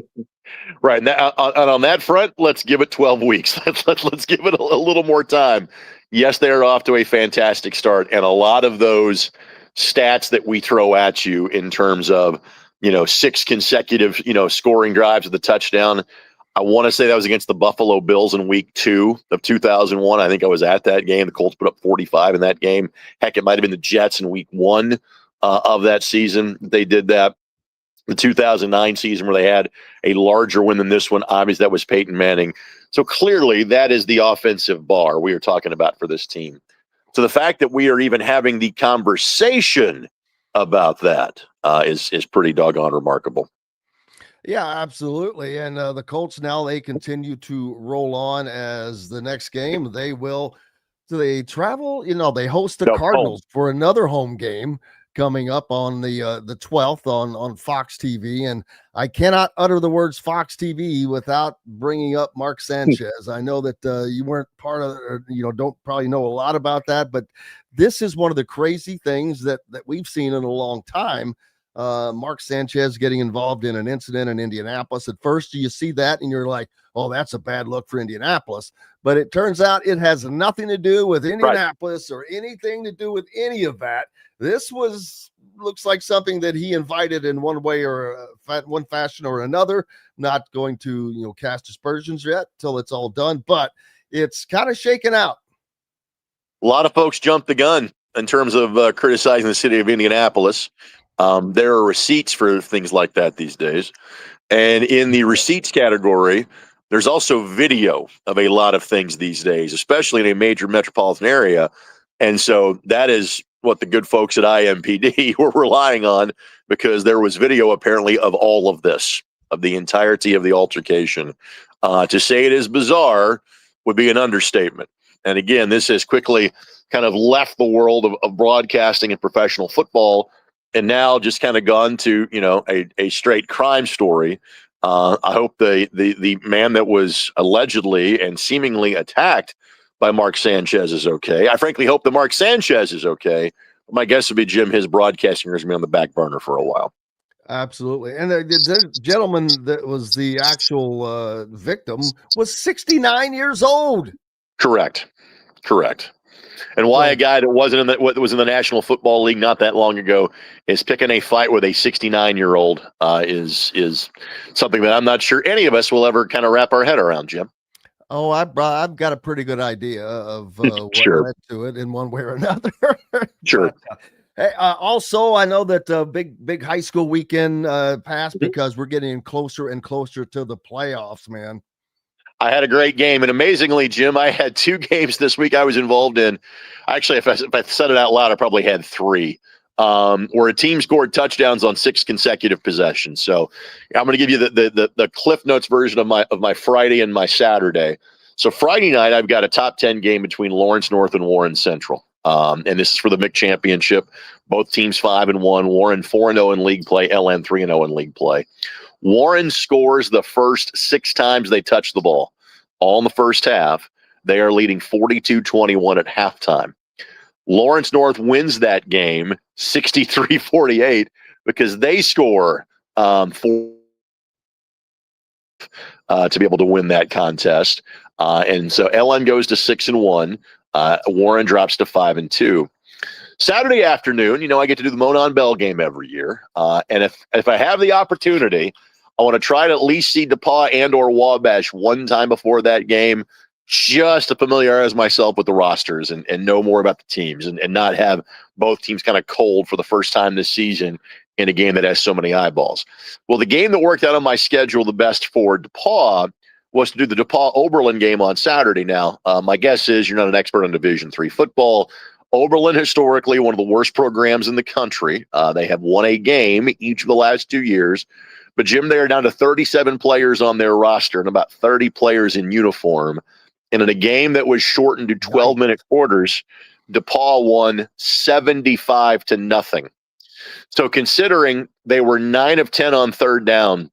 Right. Now, on that front, let's give it 12 weeks. Let's give it a little more time. Yes, they are off to a fantastic start. And a lot of those stats that we throw at you in terms of, 6 consecutive, scoring drives with a touchdown. I want to say that was against the Buffalo Bills in week 2 of 2001. I think I was at that game. The Colts put up 45 in that game. Heck, it might have been the Jets in week 1 of that season. They did that. The 2009 season where they had a larger win than this one, obviously that was Peyton Manning. So clearly that is the offensive bar we are talking about for this team. So the fact that we are even having the conversation about that is pretty doggone remarkable. Yeah, absolutely. And the Colts now, they continue to roll on as the next game. They will, do they travel? They host the Cardinals for another home game coming up on the 12th on Fox TV. And I cannot utter the words Fox TV without bringing up Mark Sanchez. I know that you weren't part of, or, don't probably know a lot about that, but this is one of the crazy things that we've seen in a long time. Mark Sanchez getting involved in an incident in Indianapolis. At first you see that and you're like, oh, that's a bad look for Indianapolis. But it turns out it has nothing to do with Indianapolis or anything to do with any of that. This looks like something that he invited in one way or one fashion or another. Not going to, cast aspersions yet till it's all done, but it's kind of shaken out. A lot of folks jumped the gun in terms of criticizing the city of Indianapolis. There are receipts for things like that these days. And in the receipts category, there's also video of a lot of things these days, especially in a major metropolitan area. And so that is what the good folks at IMPD were relying on, because there was video apparently of all of this, of the entirety of the altercation. To say it is bizarre would be an understatement. And again, this has quickly kind of left the world of broadcasting and professional football, and now just kind of gone to, a straight crime story. I hope the man that was allegedly and seemingly attacked by Mark Sanchez is okay. I frankly hope that Mark Sanchez is okay, My guess would be, Jim, his broadcasting is going to be on the back burner for a while. Absolutely. And the gentleman that was the actual victim was 69 years old. Correct. And why a guy that wasn't in was in the National Football League not that long ago is picking a fight with a 69-year-old is something that I'm not sure any of us will ever kind of wrap our head around, Jim. Oh, I've got a pretty good idea of what Sure. led to it in one way or another. Sure. Hey, also, I know that big high school weekend passed because we're getting closer and closer to the playoffs, man. I had a great game, and amazingly, Jim, I had 2 games this week I was involved in. Actually, if I said it out loud, I probably had 3, where a team scored touchdowns on 6 consecutive possessions. So I'm going to give you the Cliff Notes version of my Friday and my Saturday. So Friday night, I've got a top 10 game between Lawrence North and Warren Central. And this is for the MIC championship. Both teams 5-1. Warren 4-0 in league play. LN 3-0 in league play. Warren scores the first 6 times they touch the ball, all in the first half. They are leading 42-21 at halftime. Lawrence North wins that game 63-48 because they score 4 to be able to win that contest. And so LN goes to 6-1. Warren drops to 5-2. Saturday afternoon, I get to do the Monon Bell game every year. And if I have the opportunity, I want to try to at least see DePaul and or Wabash one time before that game, just to familiarize myself with the rosters and know more about the teams and not have both teams kind of cold for the first time this season in a game that has so many eyeballs. Well, the game that worked out on my schedule the best for DePaul was to do the DePaul-Oberlin game on Saturday. Now, my guess is you're not an expert on Division III football. Oberlin, historically, one of the worst programs in the country. They have won a game each of the last 2 years. But, Jim, they are down to 37 players on their roster and about 30 players in uniform. And in a game that was shortened to 12-minute quarters, DePaul won 75-0. So considering they were 9 of 10 on third down,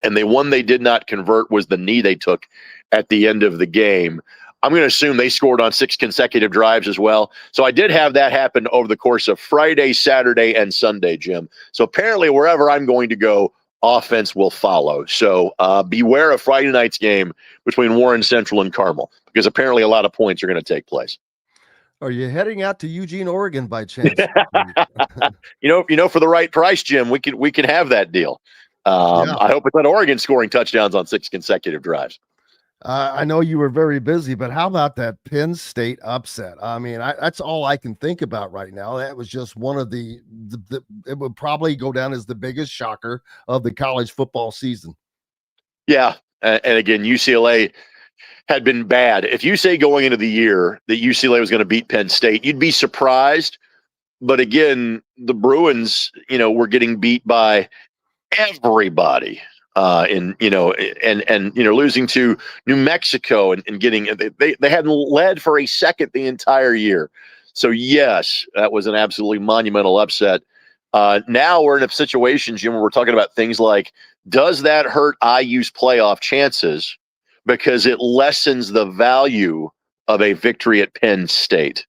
and the one they did not convert was the knee they took at the end of the game, I'm going to assume they scored on 6 consecutive drives as well. So I did have that happen over the course of Friday, Saturday, and Sunday, Jim. So apparently wherever I'm going to go, offense will follow. So beware of Friday night's game between Warren Central and Carmel, because apparently a lot of points are going to take place. Are you heading out to Eugene, Oregon by chance? For the right price, Jim, we can have that deal. I hope it's not Oregon scoring touchdowns on 6 consecutive drives. I know you were very busy, but how about that Penn State upset? I mean, that's all I can think about right now. That was just one of the it would probably go down as the biggest shocker of the college football season. Yeah. And again, UCLA had been bad. If you say going into the year that UCLA was going to beat Penn State, you'd be surprised. But again, the Bruins, were getting beat by everybody. Losing to New Mexico and getting they hadn't led for a second the entire year. So yes, that was an absolutely monumental upset. Now we're in a situation, Jim, where we're talking about things like, does that hurt IU's playoff chances because it lessens the value of a victory at Penn State?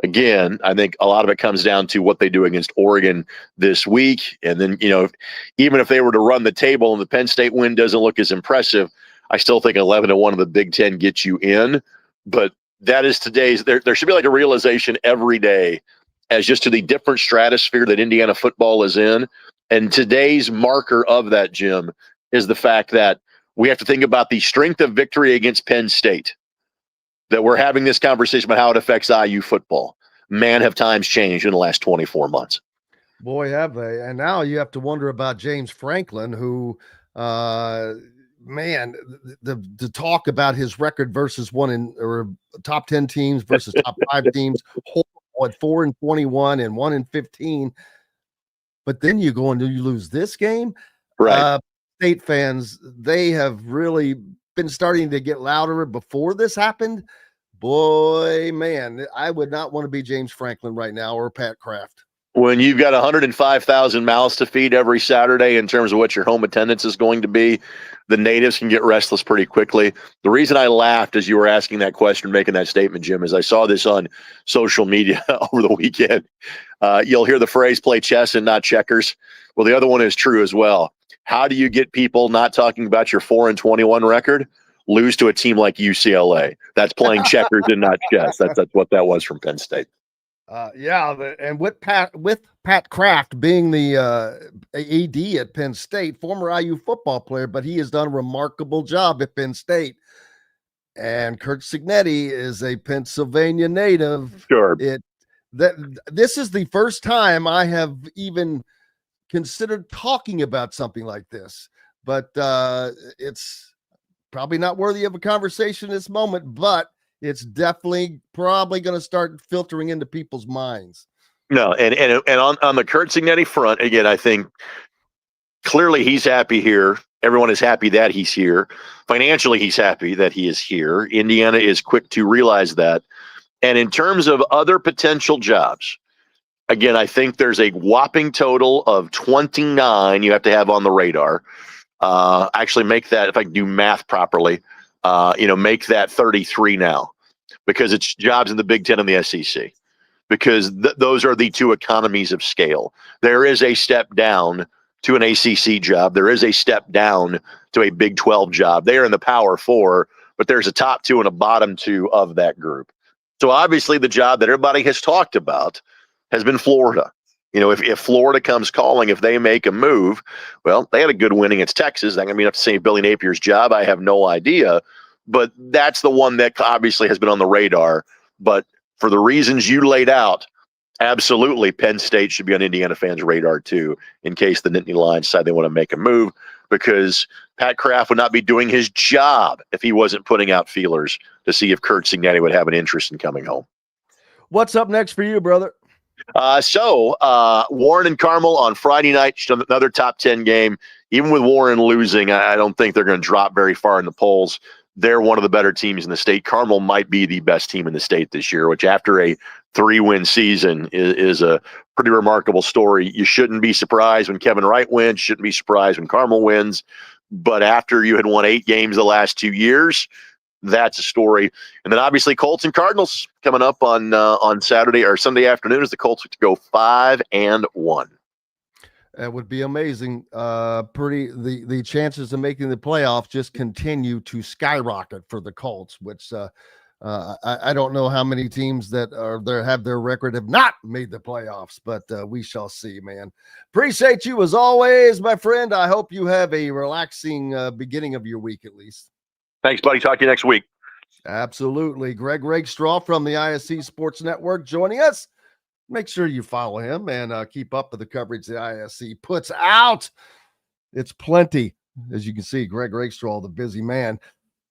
Again, I think a lot of it comes down to what they do against Oregon this week. And then, even if they were to run the table and the Penn State win doesn't look as impressive, I still think 11-1 of the Big Ten gets you in. But that is today's, there should be like a realization every day as just to the different stratosphere that Indiana football is in. And today's marker of that, Jim, is the fact that we have to think about the strength of victory against Penn State. That we're having this conversation about how it affects IU football. Man, have times changed in the last 24 months. Boy, have they. And now you have to wonder about James Franklin, who, to talk about his record versus top 10 teams versus top 5 teams, at 4-21 and 1-15. But then you go and you lose this game. Right. State fans, they have really been starting to get louder before this happened. Boy, man, I would not want to be James Franklin right now or Pat Kraft. When you've got 105,000 mouths to feed every Saturday in terms of what your home attendance is going to be, the natives can get restless pretty quickly. The reason I laughed as you were asking that question, making that statement, Jim, is I saw this on social media over the weekend. You'll hear the phrase play chess and not checkers. Well, the other one is true as well. How do you get people not talking about your 4-21 record? Lose to a team like UCLA. That's playing checkers and not chess. That's what that was from Penn State. And with Pat Kraft being the AD at Penn State, former IU football player, but he has done a remarkable job at Penn State. And Kurt Cignetti is a Pennsylvania native. Sure. This is the first time I have even considered talking about something like this, but it's probably not worthy of a conversation in this moment, but it's definitely probably going to start filtering into people's minds. No, and on the Kurt Cignetti front, again, I think clearly he's happy here. Everyone is happy that he's here. Financially, he's happy that he is here. Indiana is quick to realize that. And in terms of other potential jobs, again, I think there's a whopping total of 29 you have to have on the radar. Actually make that, if I can do math properly, make that 33 now, because it's jobs in the Big Ten and the SEC, because those are the two economies of scale. There is a step down to an ACC job. There is a step down to a Big 12 job. They are in the Power Four, but there's a top two and a bottom two of that group. So obviously the job that everybody has talked about has been Florida. If Florida comes calling, if they make a move, well, they had a good win against Texas. That going to be enough to save Billy Napier's job? I have no idea. But that's the one that obviously has been on the radar. But for the reasons you laid out, absolutely, Penn State should be on Indiana fans' radar too, in case the Nittany Lions decide they want to make a move, because Pat Kraft would not be doing his job if he wasn't putting out feelers to see if Kurt Cignetti would have an interest in coming home. What's up next for you, brother? Warren and Carmel on Friday night, another top 10 game. Even with Warren losing, I don't think they're going to drop very far in the polls. They're one of the better teams in the state. Carmel might be the best team in the state this year, which after a 3-win season is a pretty remarkable story. You shouldn't be surprised when Kevin Wright wins. Shouldn't be surprised when Carmel wins. But after you had won 8 games the last 2 years, that's a story. And then obviously Colts and Cardinals coming up on Saturday or Sunday afternoon as the Colts look to go 5-1. That would be amazing. The chances of making the playoffs just continue to skyrocket for the Colts, which I don't know how many teams that are there have their record have not made the playoffs, but we shall see, man. Appreciate you as always, my friend. I hope you have a relaxing beginning of your week at least. Thanks, buddy. Talk to you next week. Absolutely. Greg Rakestraw from the ISC Sports Network joining us. Make sure you follow him and keep up with the coverage the ISC puts out. It's plenty. As you can see, Greg Rakestraw, the busy man.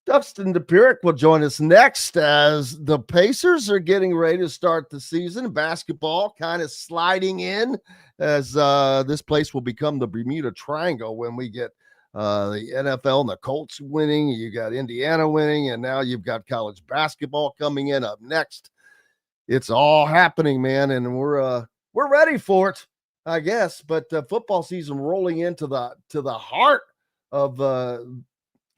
Dustin Dopirak will join us next as the Pacers are getting ready to start the season. Basketball kind of sliding in as this place will become the Bermuda Triangle when we get the NFL and the Colts winning. You got Indiana winning, and now you've got college basketball coming in up next. It's all happening, man, and we're ready for it, I guess. But football season rolling into the heart of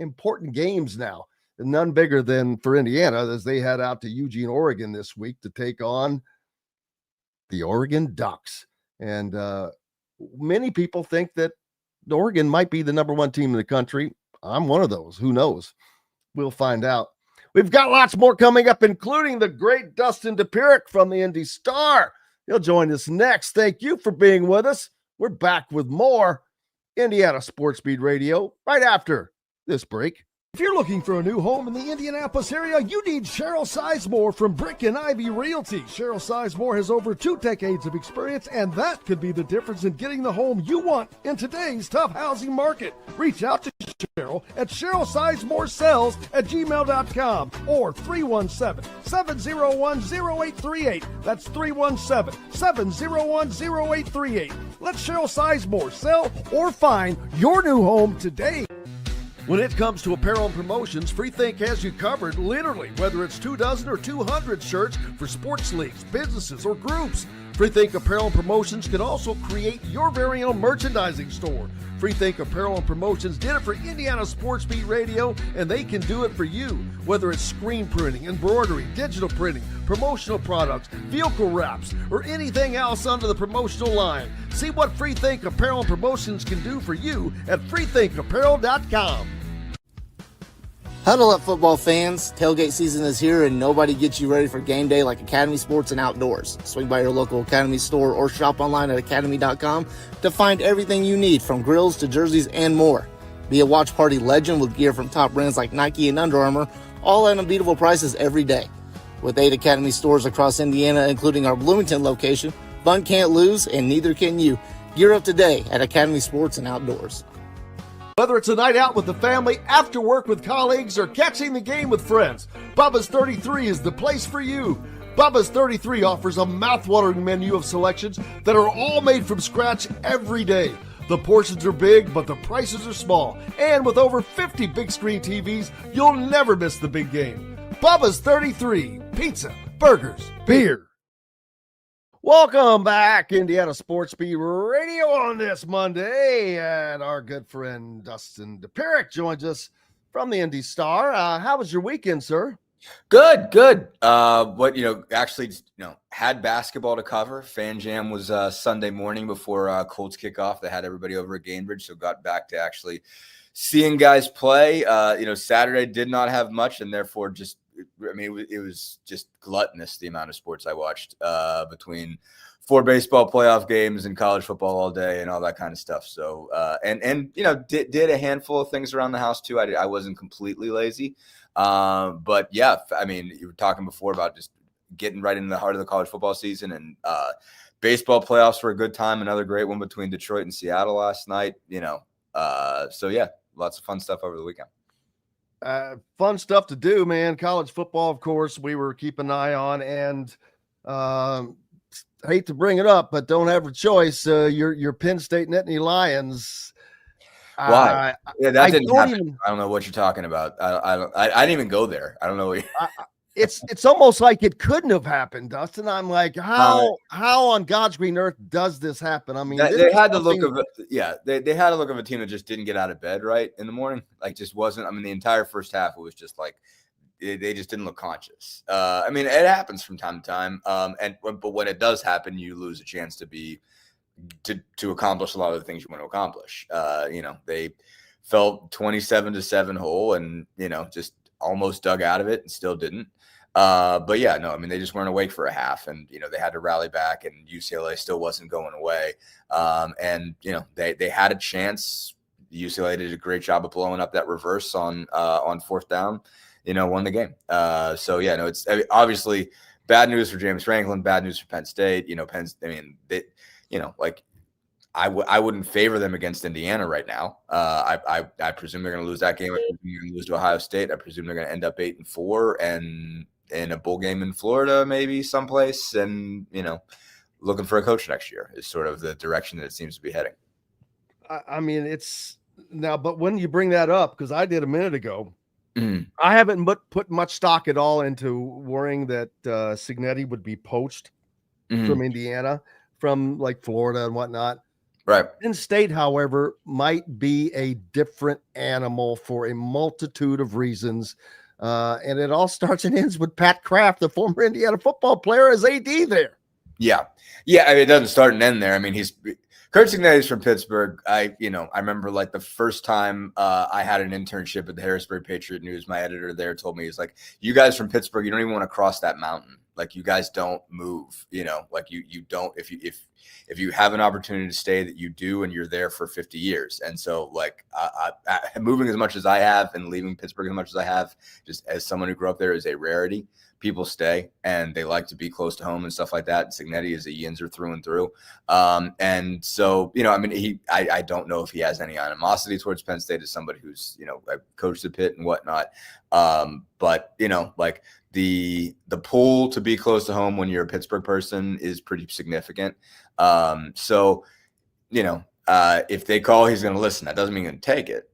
important games now, and none bigger than for Indiana as they head out to Eugene, Oregon this week to take on the Oregon Ducks. And many people think that Oregon might be the number 1 team in the country. I'm one of those. Who knows? We'll find out. We've got lots more coming up, including the great Dustin Dopirak from the Indy Star. He'll join us next. Thank you for being with us. We're back with more Indiana Sports Beat Radio right after this break. If you're looking for a new home in the Indianapolis area, you need Cheryl Sizemore from Brick and Ivy Realty. Cheryl Sizemore has over 2 decades of experience, and that could be the difference in getting the home you want in today's tough housing market. Reach out to Cheryl at CherylSizemore@gmail.com or 317-701-0838. That's 317-701-0838. Let Cheryl Sizemore sell or find your new home today. When it comes to apparel and promotions, Freethink has you covered, literally, whether it's 24 or 200 shirts for sports leagues, businesses, or groups. Freethink Apparel and Promotions can also create your very own merchandising store. Freethink Apparel and Promotions did it for Indiana Sports Beat Radio, and they can do it for you. Whether it's screen printing, embroidery, digital printing, promotional products, vehicle wraps, or anything else under the promotional line. See what Freethink Apparel and Promotions can do for you at freethinkapparel.com. Huddle up, football fans. Tailgate season is here, and nobody gets you ready for game day like Academy Sports and Outdoors. Swing by your local Academy store or shop online at academy.com to find everything you need, from grills to jerseys and more. Be a watch party legend with gear from top brands like Nike and Under Armour, all at unbeatable prices every day. With 8 Academy stores across Indiana, including our Bloomington location, fun can't lose, and neither can you. Gear up today at Academy Sports and Outdoors. Whether it's a night out with the family, after work with colleagues, or catching the game with friends, Bubba's 33 is the place for you. Bubba's 33 offers a mouthwatering menu of selections that are all made from scratch every day. The portions are big, but the prices are small. And with over 50 big screen TVs, you'll never miss the big game. Bubba's 33, pizza, burgers, beer. Welcome back, Indiana Sports Beat Radio on this Monday, and our good friend Dustin Dopirak joins us from the Indy Star. How was your weekend, sir? Good. Had basketball to cover. Fan Jam was Sunday morning before Colts kickoff. They had everybody over at Gainbridge, so got back to actually seeing guys play. Saturday did not have much, and therefore it was just gluttonous, the amount of sports I watched between 4 baseball playoff games and college football all day and all that kind of stuff. So, did a handful of things around the house too. I wasn't completely lazy. But yeah, you were talking before about just getting right into the heart of the college football season, and baseball playoffs were a good time. Another great one between Detroit and Seattle last night, so yeah, lots of fun stuff over the weekend. Fun stuff to do, man. College football, of course, we were keeping an eye on, and hate to bring it up, but don't have a choice. Your Penn State Nittany Lions. Why? That didn't happen. I don't know what you're talking about. I didn't even go there. I don't know. It's almost like it couldn't have happened, Dustin. I'm like, how on God's green earth does this happen? I mean, they had the look of they had a look of a team that just didn't get out of bed right in the morning. Like, just wasn't. The entire first half, it was just like they just didn't look conscious. It happens from time to time. But when it does happen, you lose a chance to accomplish a lot of the things you want to accomplish. They felt 27-7 whole, and just almost dug out of it and still didn't. They just weren't awake for a half, and they had to rally back, and UCLA still wasn't going away. They had a chance. UCLA did a great job of blowing up that reverse on 4th down. Won the game. It's obviously bad news for James Franklin, bad news for Penn State. I wouldn't favor them against Indiana right now. I presume they're going to lose that game. I presume they're going to lose to Ohio State. I presume they're going to end up 8-4 and in a bowl game in Florida, maybe someplace. And, looking for a coach next year is sort of the direction that it seems to be heading. It's now, but when you bring that up, because I did a minute ago, I haven't put much stock at all into worrying that Cignetti would be poached from Indiana, from like Florida and whatnot. Right. Penn State, however, might be a different animal for a multitude of reasons. And it all starts and ends with Pat Kraft, the former Indiana football player, as AD there. Yeah. It doesn't start and end there. Kurt Cignetti is from Pittsburgh. I remember like the first time I had an internship at the Harrisburg Patriot News, my editor there told me, he's like, you guys from Pittsburgh, you don't even want to cross that mountain. Like, you guys don't move, like you don't, if you have an opportunity to stay, that you do, and you're there for 50 years. And so like moving as much as I have and leaving Pittsburgh as much as I have, just as someone who grew up there, is a rarity. People stay and they like to be close to home and stuff like that. Cignetti is a Yinzer through and through. And so, I don't know if he has any animosity towards Penn State as somebody who's, coached the Pitt and whatnot. But like the pull to be close to home when you're a Pittsburgh person is pretty significant. If they call, he's going to listen. That doesn't mean he's going to take it.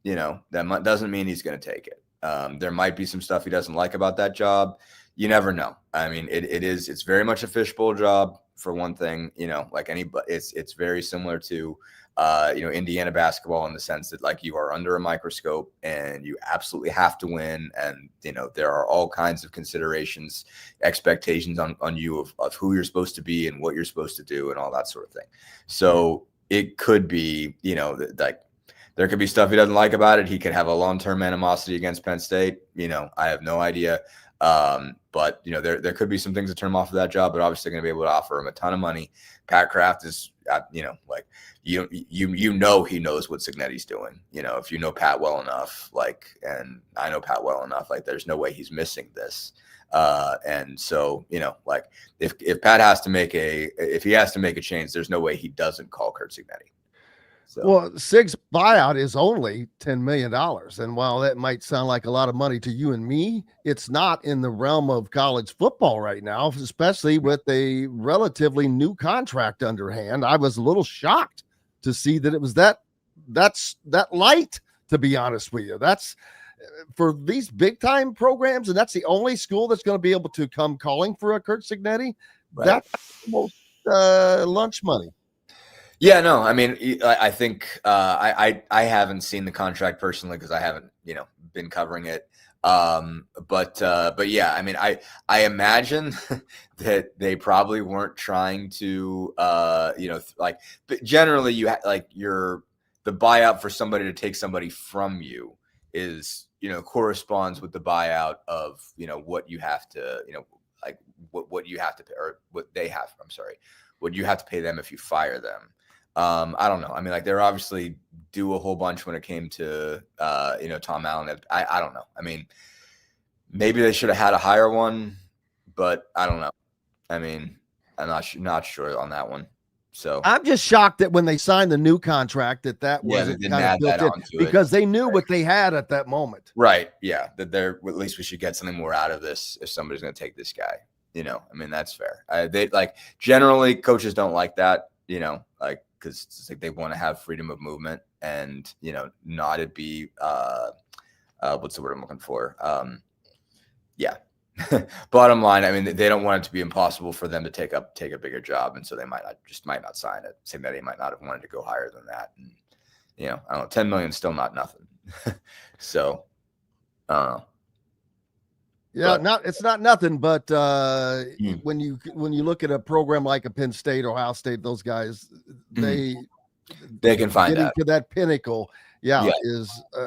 That doesn't mean he's going to take it. There might be some stuff he doesn't like about that job. You never know. It's very much a fishbowl job. for one thing. Like it's very similar to Indiana basketball in the sense that like you are under a microscope and you absolutely have to win, and there are all kinds of considerations, expectations on you of who you're supposed to be and what you're supposed to do and all that sort of thing. So it could be like there could be stuff he doesn't like about it. He could have a long-term animosity against Penn State. I have no idea. But there could be some things that turn him off of that job, but obviously going to be able to offer him a ton of money. Pat Kraft is, like he knows what Cignetti's doing. If you know Pat well enough, and I know Pat well enough, there's no way he's missing this. And so, like if Pat has to make if he has to make a change, there's no way he doesn't call Curt Cignetti. So. Well, Sig's buyout is only $10 million. And while that might sound like a lot of money to you and me, it's not in the realm of college football right now, especially with a relatively new contract underhand. I was a little shocked to see that it was that light, to be honest with you. That's for these big time programs. And that's the only school that's going to be able to come calling for a Curt Cignetti. Right. That's almost lunch money. Yeah, no, I mean, I think I haven't seen the contract personally because I haven't, been covering it. But yeah, I mean, I imagine that they probably weren't trying to, but generally the buyout for somebody to take somebody from you is, corresponds with the buyout of, what you have to, what you have to pay or what they have. I'm sorry, what you have to pay them if you fire them. I don't know. I mean, they're obviously do a whole bunch when it came to, Tom Allen. I don't know. I mean, maybe they should have had a higher one, but I don't know. I mean, I'm not sure on that one. So I'm just shocked that when they signed the new contract, that wasn't kind of built in because they knew what they had at that moment. Right. Yeah. That at least we should get something more out of this if somebody's going to take this guy. I mean, that's fair. They generally coaches don't like that. Because it's like they want to have freedom of movement and, not it be, what's the word I'm looking for? Yeah. Bottom line, I mean, they don't want it to be impossible for them to take a bigger job. And so they might not sign it. Saying that he might not have wanted to go higher than that. And, I don't know, 10 million is still not nothing. So, I don't know. Yeah, it's not nothing, but when you look at a program like a Penn State or Ohio State, those guys, they can find getting out to that pinnacle. Yeah.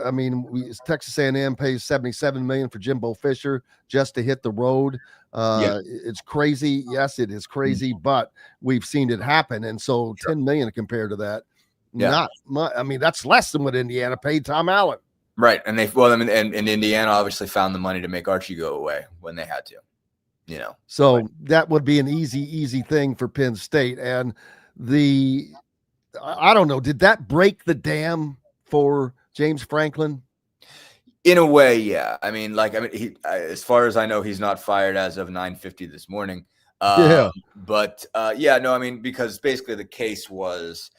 I mean, Texas A&M pays $77 million for Jimbo Fisher just to hit the road. It's crazy. Yes, it is crazy, but we've seen it happen, and so $10 million compared to that, not much. I mean, that's less than what Indiana paid Tom Allen. Right. And and Indiana obviously found the money to make Archie go away when they had to, So that would be an easy thing for Penn State. And I don't know, did that break the dam for James Franklin? In a way, yeah. I mean, he, as far as I know, he's not fired as of 9:50 this morning. But no, I mean, because basically the case was,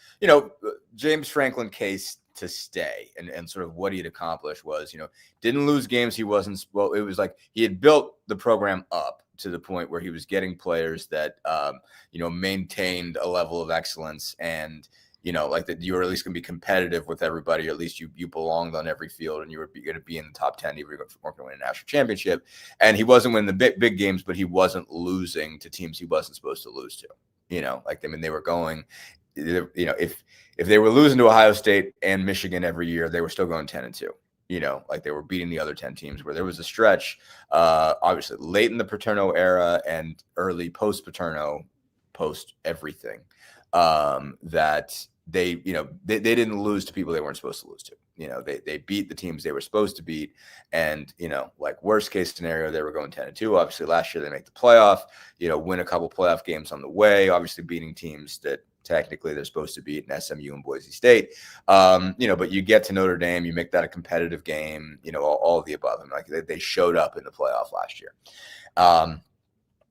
James Franklin case to stay and sort of what he'd accomplished was, didn't lose games. He wasn't, well, it was like he had built the program up to the point where he was getting players that, maintained a level of excellence and, that you were at least going to be competitive with everybody, or at least you belonged on every field and you were going to be in the top 10. You were going to win a national championship. And he wasn't winning the big games, but he wasn't losing to teams he wasn't supposed to lose to, they were going, if they were losing to Ohio State and Michigan every year, they were still going 10-2, they were beating the other 10 teams, where there was a stretch, obviously late in the Paterno era and early post-Paterno, post everything, that they didn't lose to people they weren't supposed to lose to. They beat the teams they were supposed to beat. And, worst case scenario, they were going 10-2. Obviously last year they make the playoff, win a couple playoff games on the way, obviously beating teams that technically they're supposed to beat in SMU and Boise State. But you get to Notre Dame, you make that a competitive game, all of the above. And they showed up in the playoff last year.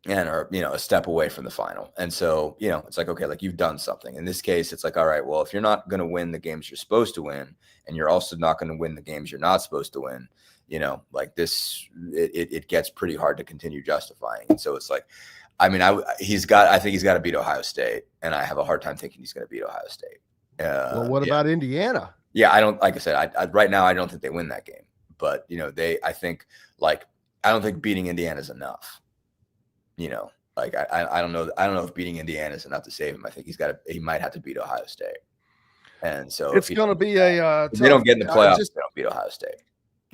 And are, a step away from the final. And so, it's like, okay, you've done something. In this case, it's like, all right, well, if you're not going to win the games you're supposed to win, and you're also not going to win the games you're not supposed to win, like this, it gets pretty hard to continue justifying. And so it's like, I mean, I think he's got to beat Ohio State, and I have a hard time thinking he's going to beat Ohio State. Well, what about Indiana? Yeah, I don't, like I said, I right now I don't think they win that game, but I don't think beating Indiana is enough. Like I don't know if beating Indiana is enough to save him. I think he might have to beat Ohio State, and so it's going to be if they don't get in the playoffs, they don't beat Ohio State.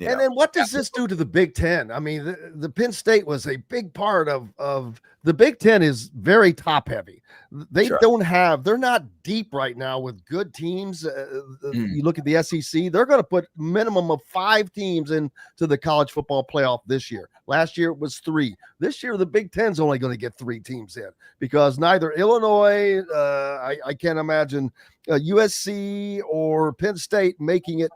And then what does this do to the Big Ten? I mean, the Penn State was a big part of the Big Ten is very top heavy. They they're not deep right now with good teams. You look at the SEC, they're going to put minimum of 5 teams into the college football playoff this year. Last year it was 3. This year, the Big Ten's only going to get 3 teams in because neither Illinois, I can't imagine USC or Penn State making it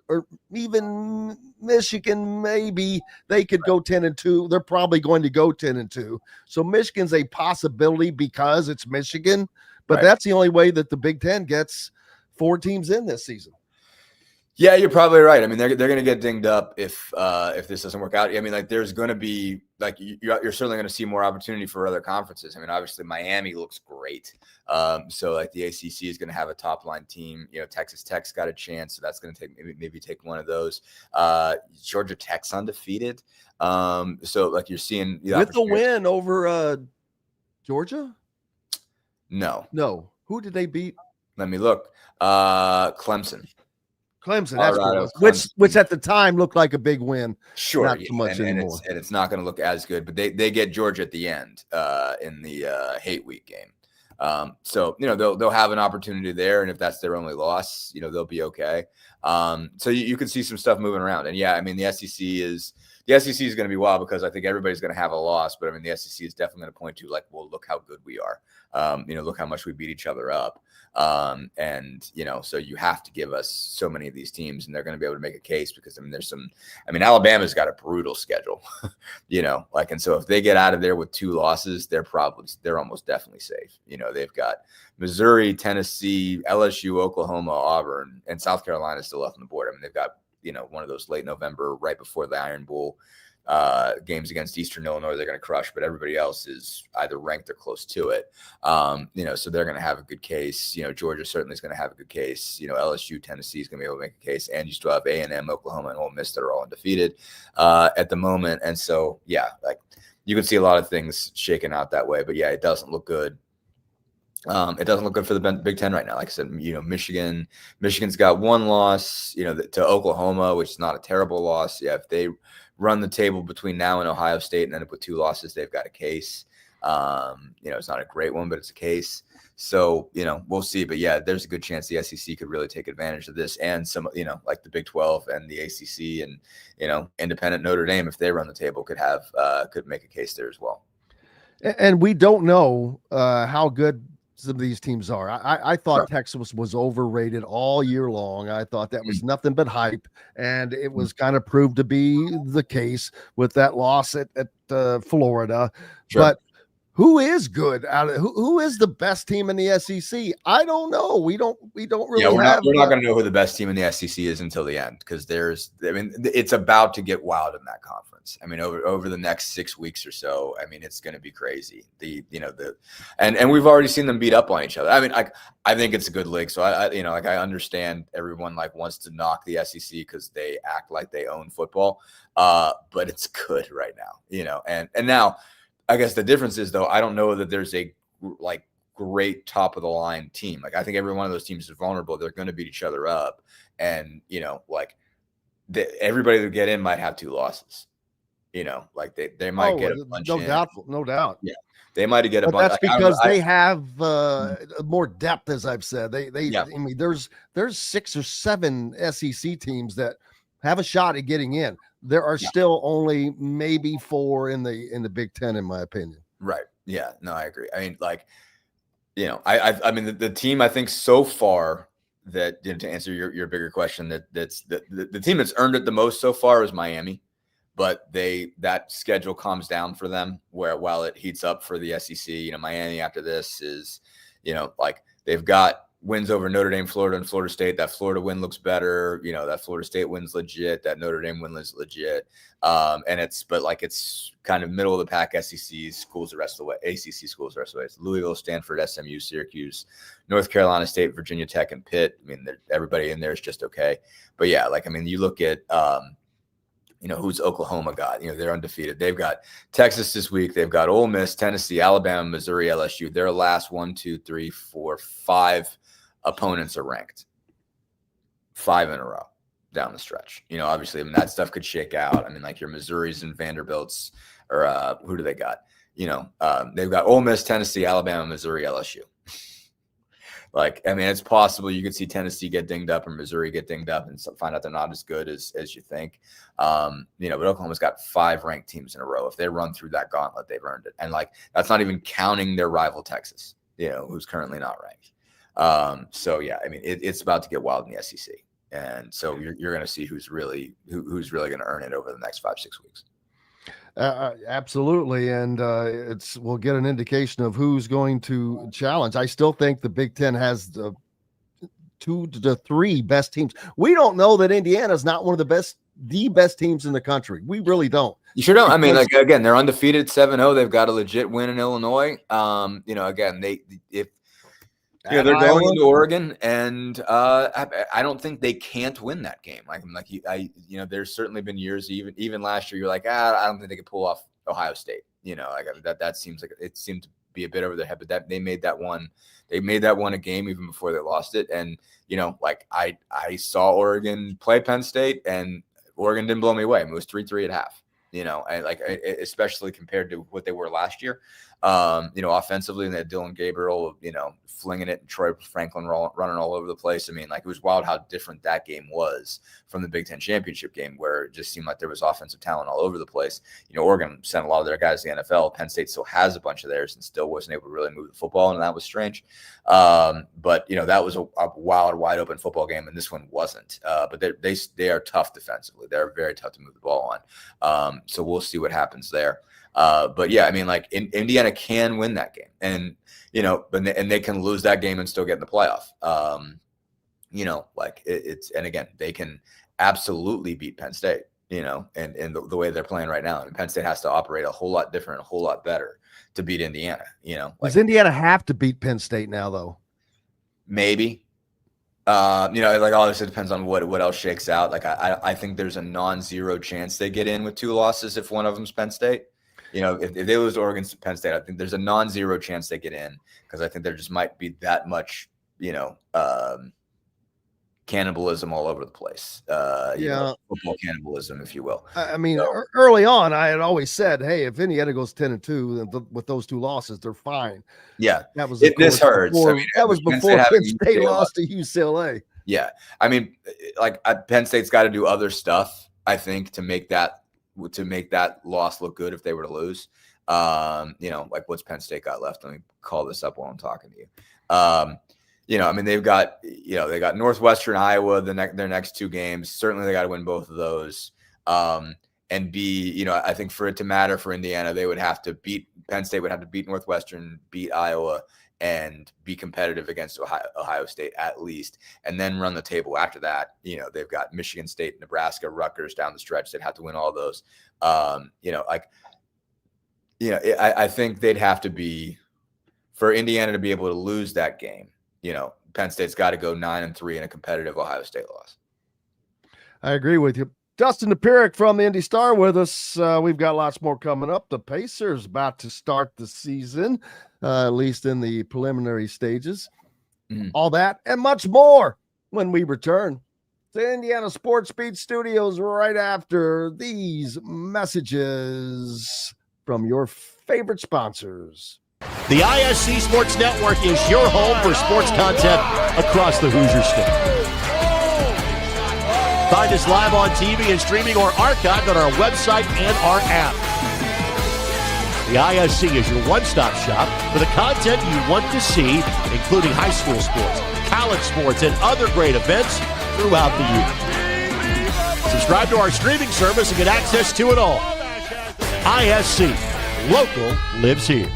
or even Michigan. Maybe they could go 10-2. They're probably going to go 10-2. So Michigan's a possibility because it's Michigan, but that's the only way that the Big Ten gets 4 teams in this season. Yeah, you're probably right. I mean, they're going to get dinged up if this doesn't work out. I mean, like there's going to be you're certainly going to see more opportunity for other conferences. I mean, obviously Miami looks great. So like the ACC is going to have a top line team. Texas Tech's got a chance, so that's going to maybe take one of those. Georgia Tech's undefeated. So like you're seeing with the win over Georgia. No. Who did they beat? Let me look. Clemson. That's which at the time looked like a big win. Sure, not so much anymore. And it's not going to look as good, but they get Georgia at the end in the hate week game. So they'll have an opportunity there, and if that's their only loss, they'll be okay. So you can see some stuff moving around, and yeah, I mean the SEC is going to be wild because I think everybody's going to have a loss, but I mean the SEC is definitely going to point to like, well, look how good we are. Look how much we beat each other up. So you have to give us so many of these teams, and they're going to be able to make a case because Alabama's got a brutal schedule, and so if they get out of there with 2 losses, they're almost definitely safe. They've got Missouri, Tennessee, LSU, Oklahoma, Auburn, and South Carolina still left on the board. I mean, they've got, one of those late November, right before the Iron Bowl games against Eastern Illinois they're going to crush, but everybody else is either ranked or close to it. So they're going to have a good case. Georgia certainly is going to have a good case. LSU, Tennessee is going to be able to make a case, and you still have A&M, Oklahoma, and Ole Miss that are all undefeated at the moment. And so, yeah, like you can see a lot of things shaking out that way, but yeah, it doesn't look good. It doesn't look good for the Big Ten right now. Like I said, Michigan's got 1 loss, to Oklahoma, which is not a terrible loss. Yeah, if they run the table between now and Ohio State and end up with 2 losses, they've got a case. It's not a great one, but it's a case. So, we'll see. But yeah, there's a good chance the SEC could really take advantage of this, and some, like the Big 12 and the ACC and, independent Notre Dame, if they run the table, could make a case there as well. And we don't know how good some of these teams are. I thought Texas was overrated all year long. I thought that was nothing but hype, and it was kind of proved to be the case with that loss at Florida. Sure. But who is good who is the best team in the SEC? I don't know. We don't really. Yeah, we're not going to know who the best team in the SEC is until the end, because it's about to get wild in that conference. I mean, over the next 6 weeks or so, I mean, it's going to be crazy. And we've already seen them beat up on each other. I mean, I think it's a good league. So I understand everyone wants to knock the SEC because they act like they own football. But it's good right now, and now. I guess the difference is, though, I don't know that there's a great top of the line team. I think every one of those teams is vulnerable. They're going to beat each other up, and everybody that get in might have 2 losses. They might get a bunch. No doubt. Yeah, they might get a bunch. That's because they have more depth, as I've said. I mean, there's 6 or 7 SEC teams that have a shot at getting in. There are still only maybe 4 in the Big Ten, in my opinion. Right. Yeah. No, I agree. I mean, I mean, the team I think so far that, to answer your bigger question, that's the team that's earned it the most so far is Miami, but that schedule calms down for them while it heats up for the SEC. Miami after this is, they've got wins over Notre Dame, Florida, and Florida State. That Florida win looks better. That Florida State win's legit. That Notre Dame win is legit. It's kind of middle of the pack SEC schools the rest of the way, ACC schools the rest of the way. It's Louisville, Stanford, SMU, Syracuse, North Carolina State, Virginia Tech, and Pitt. I mean, everybody in there is just okay. But yeah, you look at, who's Oklahoma got? They're undefeated. They've got Texas this week. They've got Ole Miss, Tennessee, Alabama, Missouri, LSU. Their last 5 opponents are ranked. 5 in a row down the stretch. Obviously, that stuff could shake out. Your Missouris and Vanderbilts, or who do they got? They've got Ole Miss, Tennessee, Alabama, Missouri, LSU. It's possible you could see Tennessee get dinged up or Missouri get dinged up and find out they're not as good as you think. But Oklahoma's got 5 ranked teams in a row. If they run through that gauntlet, they've earned it. And that's not even counting their rival Texas, who's currently not ranked. It's about to get wild in the SEC. And so you're going to see who's really going to earn it over the next 5-6 weeks. Absolutely, and we'll get an indication of who's going to challenge. I still think the Big Ten has the 2 to 3 best teams. We don't know that Indiana is not one of the best teams in the country. We really don't. You sure don't. Again, they're undefeated 7-0. They've got a legit win in Illinois. Again, they're going into Oregon, and I don't think they can't win that game. There's certainly been years, even last year, you're like, I don't think they could pull off Ohio State. That seems like it seemed to be a bit over their head, but they made that one a game even before they lost it. And I saw Oregon play Penn State, and Oregon didn't blow me away. It was 3-3 at half. Especially compared to what they were last year. Offensively, and they had Dylan Gabriel, flinging it, and Troy Franklin running all over the place. It was wild how different that game was from the Big Ten championship game, where it just seemed like there was offensive talent all over the place. Oregon sent a lot of their guys to the NFL. Penn State still has a bunch of theirs and still wasn't able to really move the football, and that was strange. That was a wild, wide open football game, and this one wasn't. But they are tough defensively. They're very tough to move the ball on. So we'll see what happens there. Indiana can win that game, and and they can lose that game and still get in the playoff. And again, they can absolutely beat Penn State. And the way they're playing right now, Penn State has to operate a whole lot different, a whole lot better to beat Indiana. Does Indiana have to beat Penn State now, though? Maybe. Obviously it depends on what else shakes out. I think there's a non-zero chance they get in with 2 losses if one of them's Penn State. If they lose to Oregon, Penn State, I think there's a non-zero chance they get in, because I think there just might be that much, cannibalism all over the place. Football cannibalism, if you will. Early on, I had always said, hey, if Indiana goes 10-2 with those 2 losses, they're fine. Yeah, that was this hurts. That was before Penn State lost to UCLA. Yeah, Penn State's got to do other stuff, I think, to make that loss look good if they were to lose. What's Penn State got left? Let me call this up while I'm talking to you. They've got Northwestern, Iowa, their next 2 games. Certainly they got to win both of those. And I think for it to matter for Indiana, they would have to Penn State would have to beat Northwestern, beat Iowa, and be competitive against Ohio State at least, and then run the table after that. They've got Michigan State, Nebraska, Rutgers down the stretch. They'd have to win all those. I think they'd have to be, for Indiana to be able to lose that game, Penn State's got to go 9-3 in a competitive Ohio State loss. I agree with you. Dustin Dopirak from the Indy Star with us. We've got lots more coming up. The Pacers about to start the season, at least in the preliminary stages. All that and much more when we return to Indiana Sports Beat Studios right after these messages from your favorite sponsors. The ISC Sports Network is your home for sports content across the Hoosier State. Find us live on TV and streaming or archived on our website and our app. The ISC is your one-stop shop for the content you want to see, including high school sports, college sports, and other great events throughout the year. Subscribe to our streaming service and get access to it all. ISC, local lives here.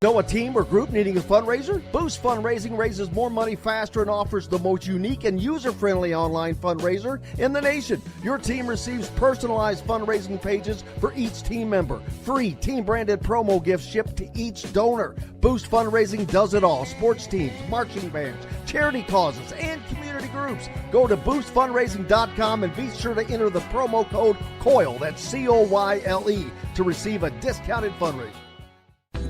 Know a team or group needing a fundraiser? Boost Fundraising raises more money faster and offers the most unique and user-friendly online fundraiser in the nation. Your team receives personalized fundraising pages for each team member. Free team-branded promo gifts shipped to each donor. Boost Fundraising does it all. Sports teams, marching bands, charity causes, and community groups. Go to boostfundraising.com and be sure to enter the promo code COYLE, that's C-O-Y-L-E, to receive a discounted fundraiser.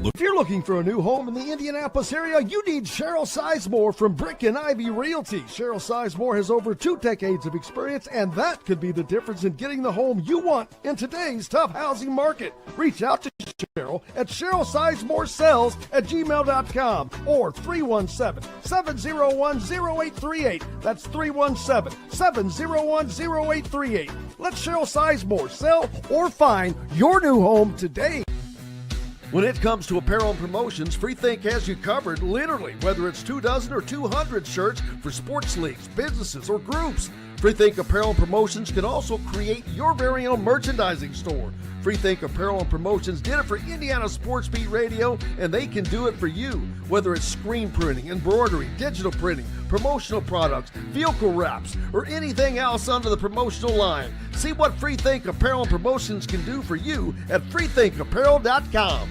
If you're looking for a new home in the Indianapolis area, you need Cheryl Sizemore from Brick and Ivy Realty. Cheryl Sizemore has over 2 decades of experience, and that could be the difference in getting the home you want in today's tough housing market. Reach out to Cheryl at CherylSizemoreSells@gmail.com or 317-701-0838. That's 317-701-0838. Let Cheryl Sizemore sell or find your new home today. When it comes to apparel and promotions, Freethink has you covered, literally, whether it's 24 or 200 shirts for sports leagues, businesses, or groups. Freethink Apparel and Promotions can also create your very own merchandising store. Freethink Apparel and Promotions did it for Indiana Sports Beat Radio, and they can do it for you. Whether it's screen printing, embroidery, digital printing, promotional products, vehicle wraps, or anything else under the promotional line. See what Freethink Apparel and Promotions can do for you at freethinkapparel.com.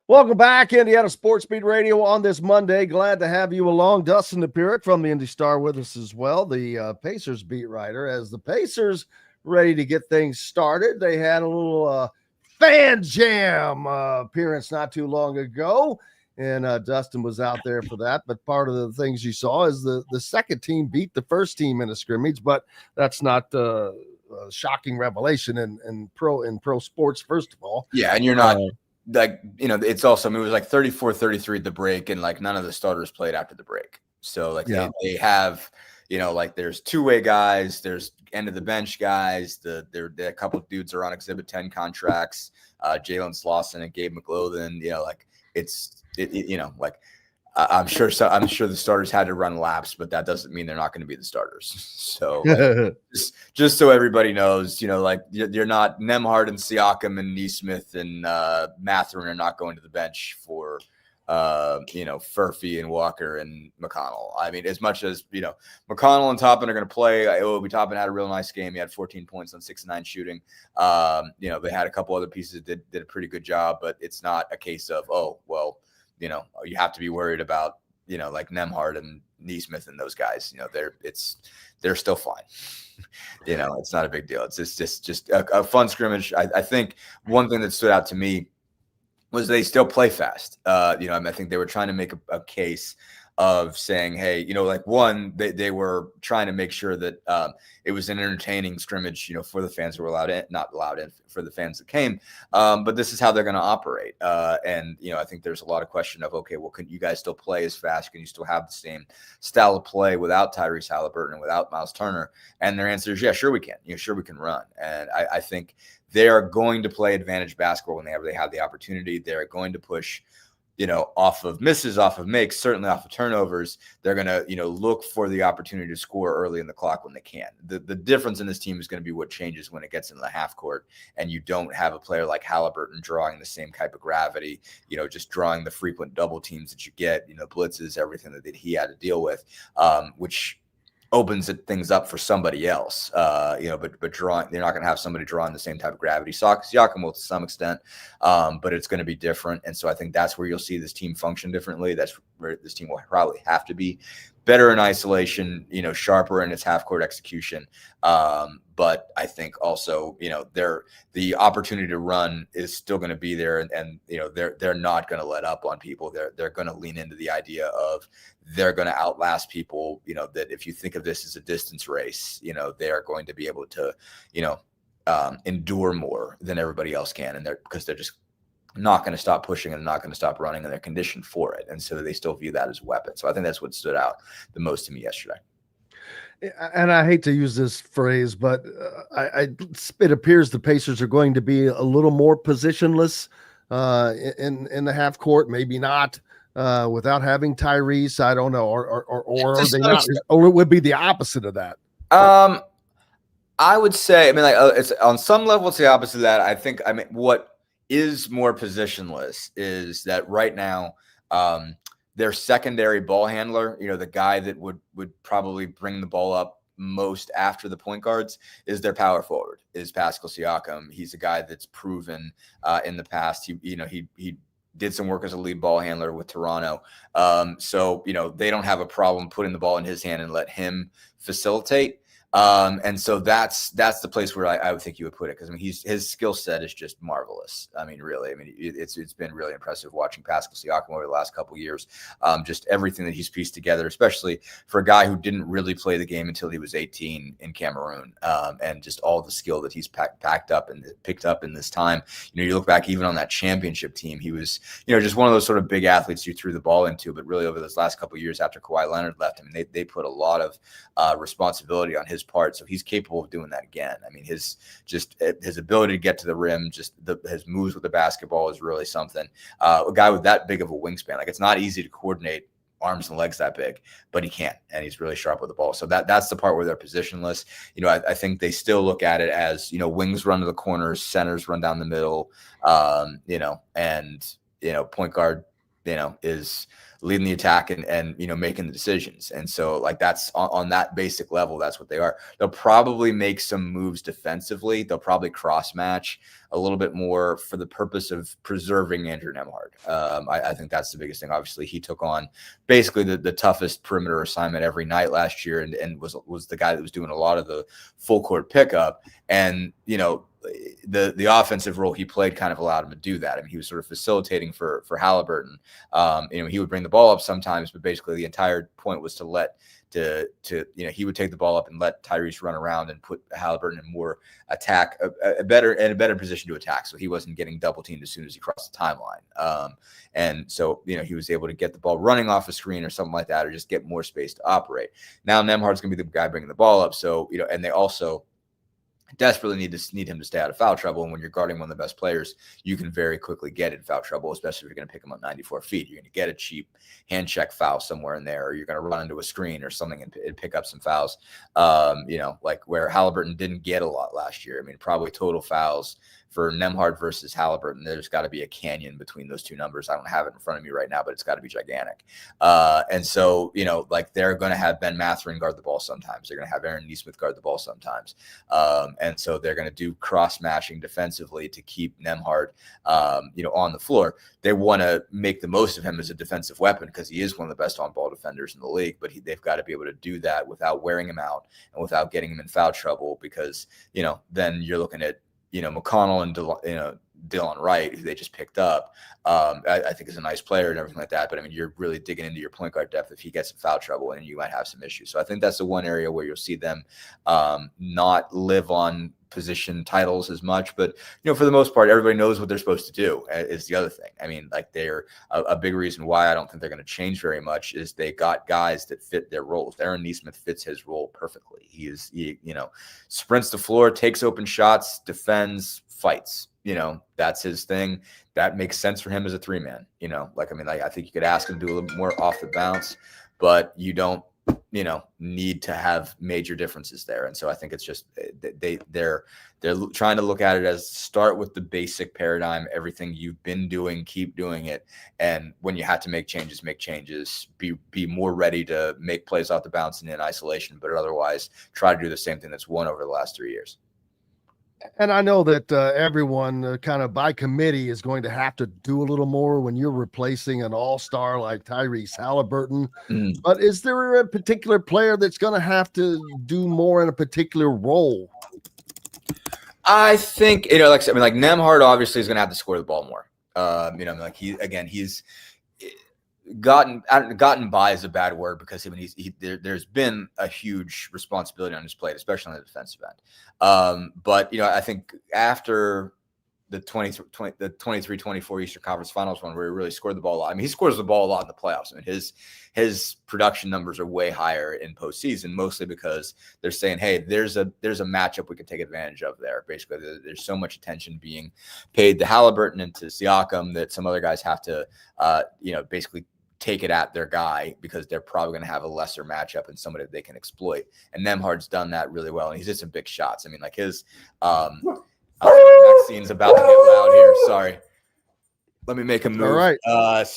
Welcome back, Indiana Sports Beat Radio on this Monday. Glad to have you along. Dustin Dopirak from the Indy Star with us as well, the Pacers beat writer. As the Pacers ready to get things started, they had a little fan jam appearance not too long ago, and Dustin was out there for that. But part of the things you saw is the second team beat the first team in a scrimmage, but that's not a shocking revelation in pro sports, first of all. Yeah, and you're not it's also, I mean, it was like 34-33 at the break, and like none of the starters played after the break. So like they have, like there's two-way guys, there's end of the bench guys, a couple of dudes are on Exhibit 10 contracts, Jalen Slauson and Gabe McLaughlin, I'm sure the starters had to run laps, but that doesn't mean they're not going to be the starters. So just so everybody knows, you're not Nemhard and Siakam and Neesmith and Mathurin are not going to the bench for Furphy and Walker and McConnell. I mean, as much as McConnell and Toppin are going to play, Toppin had a real nice game. He had 14 points on 6-9 shooting. They had a couple other pieces that did a pretty good job, but it's not a case of you have to be worried about, like Nemhard and Neesmith and those guys. They're still fine. It's not a big deal. It's just a fun scrimmage. I think one thing that stood out to me was they still play fast. I think they were trying to make a case of saying, hey, they were trying to make sure that it was an entertaining scrimmage, for the fans who were not allowed in, for the fans that came. But this is how they're going to operate. And I think there's a lot of question of, okay, well, can you guys still play as fast? Can you still have the same style of play without Tyrese Halliburton and without Miles Turner? And their answer is, yeah, sure we can. Sure we can run. And I think they are going to play advantage basketball whenever they have the opportunity. They're going to push off of misses, off of makes, certainly off of turnovers. They're going to, look for the opportunity to score early in the clock when they can. The difference in this team is going to be what changes when it gets into the half court and you don't have a player like Halliburton drawing the same type of gravity, just drawing the frequent double teams that you get, blitzes, everything that he had to deal with, which opens things up for somebody else, but drawing, they're not going to have somebody drawing the same type of gravity. Siakam will to some extent, but it's going to be different. And so I think that's where you'll see this team function differently. That's where this team will probably have to be better in isolation, sharper in its half-court execution. But I think also, the opportunity to run is still going to be there, and they're not going to let up on people. They're going to lean into the idea of they're going to outlast people. That if you think of this as a distance race, they're going to be able to, endure more than everybody else can, and because they're just not going to stop pushing and not going to stop running, and they're conditioned for it, and so they still view that as a weapon. So I think that's what stood out the most to me yesterday. And I hate to use this phrase, but it appears the Pacers are going to be a little more positionless in the half court. Maybe not without having Tyrese. I don't know, or are they not? Or it would be the opposite of that. I would say, it's on some level it's the opposite of that. I think, what is more positionless is that right now their secondary ball handler, the guy that would probably bring the ball up most after the point guards is their power forward, is Pascal Siakam. He's a guy that's proven in the past. He did some work as a lead ball handler with Toronto. So they don't have a problem putting the ball in his hand and let him facilitate. And so that's the place where I would think you would put it, because his skill set is just marvelous. Really, it's been really impressive watching Pascal Siakam over the last couple of years. Just everything that he's pieced together, especially for a guy who didn't really play the game until he was 18 in Cameroon, and just all the skill that he's packed up and picked up in this time. You look back even on that championship team, he was just one of those sort of big athletes you threw the ball into. But really over those last couple of years after Kawhi Leonard left, they put a lot of responsibility on his part, so he's capable of doing that again. His ability to get to the rim, his moves with the basketball is really something. A guy with that big of a wingspan, it's not easy to coordinate arms and legs that big, but he can, and he's really sharp with the ball. So that's the part where they're positionless. I think they still look at it as wings run to the corners, centers run down the middle, and point guard is leading the attack and making the decisions. And so that's on that basic level, that's what they are. They'll probably make some moves defensively. They'll probably cross match a little bit more for the purpose of preserving Andrew Nembhard. I think that's the biggest thing. Obviously, he took on basically the toughest perimeter assignment every night last year, and was the guy that was doing a lot of the full court pickup. And the offensive role he played kind of allowed him to do that. He was sort of facilitating for Halliburton. He would bring the ball up sometimes, but basically the entire point was he would take the ball up and let Tyrese run around and put Halliburton in more attack, a better position to attack. So he wasn't getting double teamed as soon as he crossed the timeline. And so, he was able to get the ball running off a screen or something like that, or just get more space to operate. Now Nembhard's going to be the guy bringing the ball up. So, and they also desperately need him to stay out of foul trouble. And when you're guarding one of the best players, you can very quickly get in foul trouble, especially if you're going to pick him up 94 feet. You're going to get a cheap hand check foul somewhere in there, or you're going to run into a screen or something and pick up some fouls. Like where Halliburton didn't get a lot last year. Probably total fouls for Nembhard versus Halliburton, there's got to be a canyon between those two numbers. I don't have it in front of me right now, but it's got to be gigantic. And so, they're going to have Ben Mathurin guard the ball sometimes. They're going to have Aaron Nesmith guard the ball sometimes. And so they're going to do cross-matching defensively to keep Nembhard, on the floor. They want to make the most of him as a defensive weapon because he is one of the best on-ball defenders in the league, but they've got to be able to do that without wearing him out and without getting him in foul trouble because, then you're looking at, McConnell and Dylan Wright, who they just picked up, I think is a nice player and everything like that. But you're really digging into your point guard depth if he gets in foul trouble, and you might have some issues. So I think that's the one area where you'll see them not live on position titles as much. But for the most part, everybody knows what they're supposed to do. Is the other thing. They're a big reason why I don't think they're going to change very much is they got guys that fit their roles. Aaron Nesmith fits his role perfectly. He sprints the floor, takes open shots, defends, fights. That's his thing. That makes sense for him as a three-man. I think you could ask him to do a little bit more off the bounce, but you don't, need to have major differences there. And so I think it's just they're trying to look at it as start with the basic paradigm, everything you've been doing, keep doing it. And when you have to make changes, be more ready to make plays off the bounce and in isolation, but otherwise try to do the same thing that's won over the last 3 years. And I know that everyone kind of by committee is going to have to do a little more when you're replacing an all-star like Tyrese Halliburton. But is there a particular player that's going to have to do more in a particular role? I think, like Nembhard obviously is going to have to score the ball more. He's gotten by is a bad word because there's been a huge responsibility on his plate, especially on the defensive end. But I think after the 23-24 Eastern Conference Finals one where he really scored the ball a lot. He scores the ball a lot in the playoffs. His production numbers are way higher in postseason, mostly because they're saying, hey, there's a matchup we can take advantage of there. Basically, there's so much attention being paid to Halliburton and to Siakam that some other guys have to, basically take it at their guy because they're probably going to have a lesser matchup and somebody that they can exploit. And Nembhard's done that really well, and he's hit some big shots. His Maxine's about to get loud here. Sorry. Let me make a move. All right.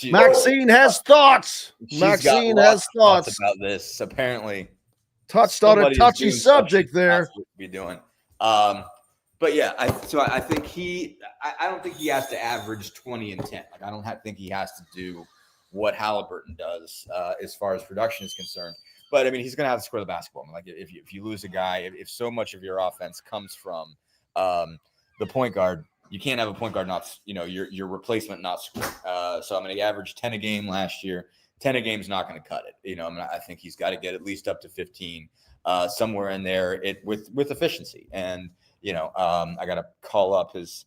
Maxine has thoughts. Maxine has thoughts about this. Apparently, touched on a touchy subject there. Be doing. But yeah, I think I don't think he has to average 20 and 10. Like I don't think he has to do what Halliburton does as far as production is concerned. But I mean, he's going to have to score the basketball. I mean, like if you lose a guy, if so much of your offense comes from the point guard, you can't have a point guard not, your replacement not score. So I mean, he averaged 10 a game last year. 10 a game is not going to cut it. I think he's got to get at least up to 15, somewhere in there with efficiency. And I got to call up his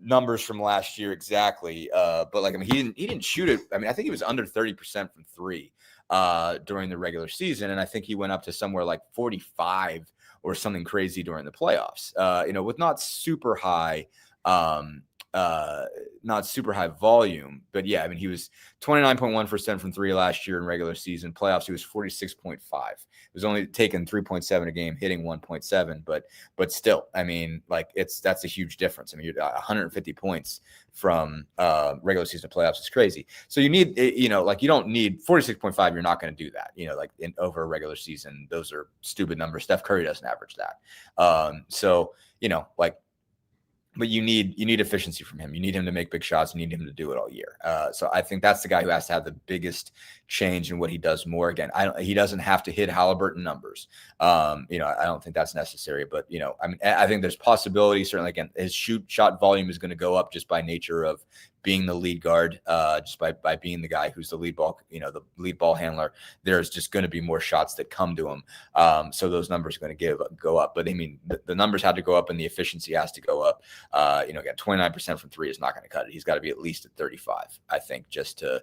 numbers from last year exactly. But like, I mean, he didn't shoot it. I mean, I think he was under 30% from three during the regular season. And I think he went up to somewhere like 45 or something crazy during the playoffs, with not super high volume, but yeah, I mean, he was 29.1% from three last year in regular season. Playoffs, he was 46.5. It was only taking 3.7 a game, hitting 1.7, but still, I mean, like that's a huge difference. I mean, you're 150 points from regular season to playoffs is crazy. So you need, you don't need 46.5. You're not going to do that, like over a regular season. Those are stupid numbers. Steph Curry doesn't average that. But you need efficiency from him. You need him to make big shots. You need him to do it all year. So I think that's the guy who has to have the biggest change in what he does more. Again, he doesn't have to hit Halliburton numbers. I don't think that's necessary. But I think there's possibility. Certainly, again, his shot volume is going to go up just by nature of being the lead guard, just by being the guy who's the lead ball, the lead ball handler. There's just going to be more shots that come to him. So those numbers are going to go up. But I mean, the numbers had to go up and the efficiency has to go up. Again, 29% from three is not going to cut it. He's got to be at least at 35, I think, just to,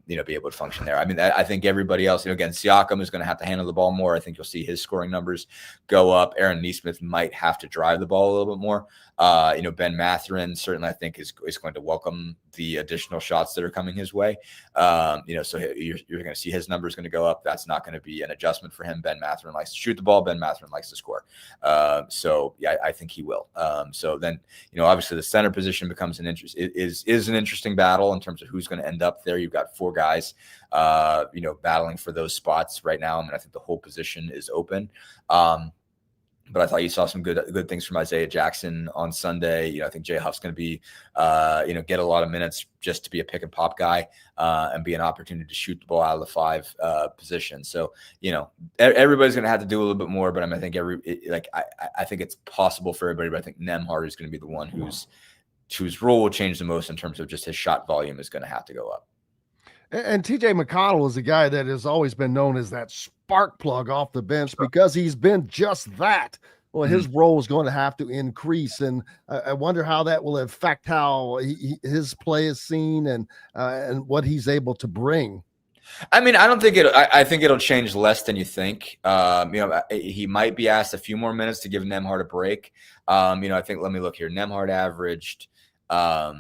be able to function there. I mean, I think everybody else, again, Siakam is going to have to handle the ball more. I think you'll see his scoring numbers go up. Aaron Nesmith might have to drive the ball a little bit more. Ben Mathurin certainly, I think, is going to welcome the additional shots that are coming his way. So you're going to see his numbers going to go up. That's not going to be an adjustment for him. Ben Mathurin likes to shoot the ball. Ben Mathurin likes to score. So yeah, I think he will. So then, obviously the center position becomes an interesting battle in terms of who's going to end up there. You've got four guys, battling for those spots right now. I mean, I think the whole position is open. But I thought you saw some good things from Isaiah Jackson on Sunday. I think Jay Huff's going to be, get a lot of minutes just to be a pick and pop guy and be an opportunity to shoot the ball out of the five position. So, everybody's going to have to do a little bit more. But I think I think it's possible for everybody. But I think Nembhard is going to be the one whose role will change the most in terms of just his shot volume is going to have to go up. And TJ McConnell is a guy that has always been known as that spark plug off the bench because he's been just that. Well, his role is going to have to increase, and I wonder how that will affect how his play is seen and what he's able to bring. I mean, I don't think I think it'll change less than you think. He might be asked a few more minutes to give Nembhard a break. I think, let me look here. Nembhard averaged, let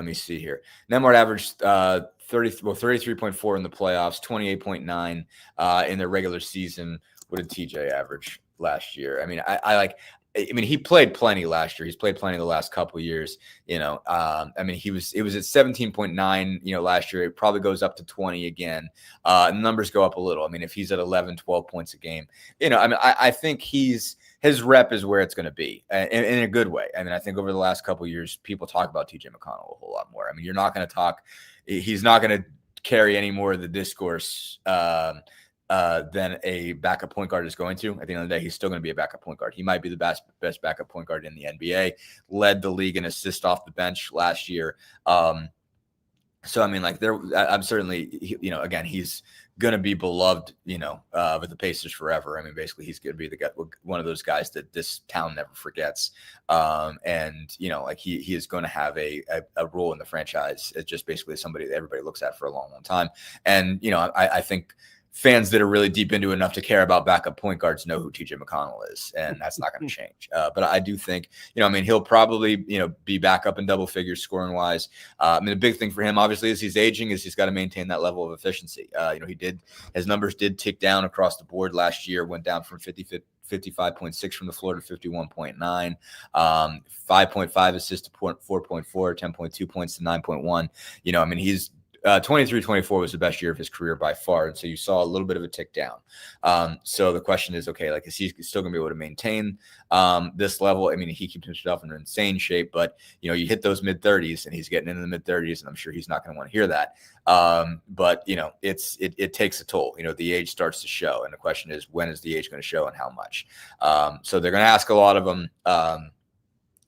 me see here. Nembhard averaged 33.4 in the playoffs, 28.9 in the regular season. What did TJ average last year? I mean, he played plenty last year. He's played plenty the last couple of years. It was at 17.9, last year. It probably goes up to 20 again. Numbers go up a little. I mean, if he's at 11, 12 points a game, I think his rep is where it's going to be in a good way. I mean, I think over the last couple of years, people talk about TJ McConnell a whole lot more. I mean, he's not going to carry any more of the discourse than a backup point guard is going to. At the end of the day, he's still going to be a backup point guard. He might be the best backup point guard in the NBA, led the league in assists off the bench last year. So, I mean, I'm certainly, again, he's going to be beloved, with the Pacers forever. I mean, basically, he's going to be one of those guys that this town never forgets. He is going to have a role in the franchise. It's just basically somebody that everybody looks at for a long, long time. And, I think fans that are really deep into enough to care about backup point guards know who TJ McConnell is, and that's not going to change. But I do think, he'll probably, be back up in double figures scoring wise. The big thing for him, obviously, as he's aging, is he's got to maintain that level of efficiency. His numbers did tick down across the board last year, went down from 55 55.6 from the floor to 51.9, 5.5 assists to 4.4, 10.2 points to 9.1. I mean, he's 23-24 was the best year of his career by far. And so you saw a little bit of a tick down. So the question is, okay, like, is he still going to be able to maintain this level? I mean, he keeps himself in insane shape, but, you hit those mid-30s and he's getting into the mid-30s, and I'm sure he's not going to want to hear that. But, it takes a toll. The age starts to show. And the question is, when is the age going to show and how much? So they're going to ask a lot of them.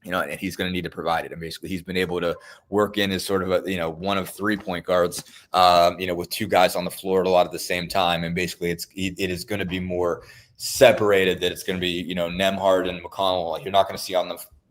And he's going to need to provide it. And basically, he's been able to work in as sort of a, one of 3 point guards, with 2 guys on the floor at a lot at the same time. And basically, it is going to be more separated, that it's going to be, Nembhard and McConnell. Like, you're not going to see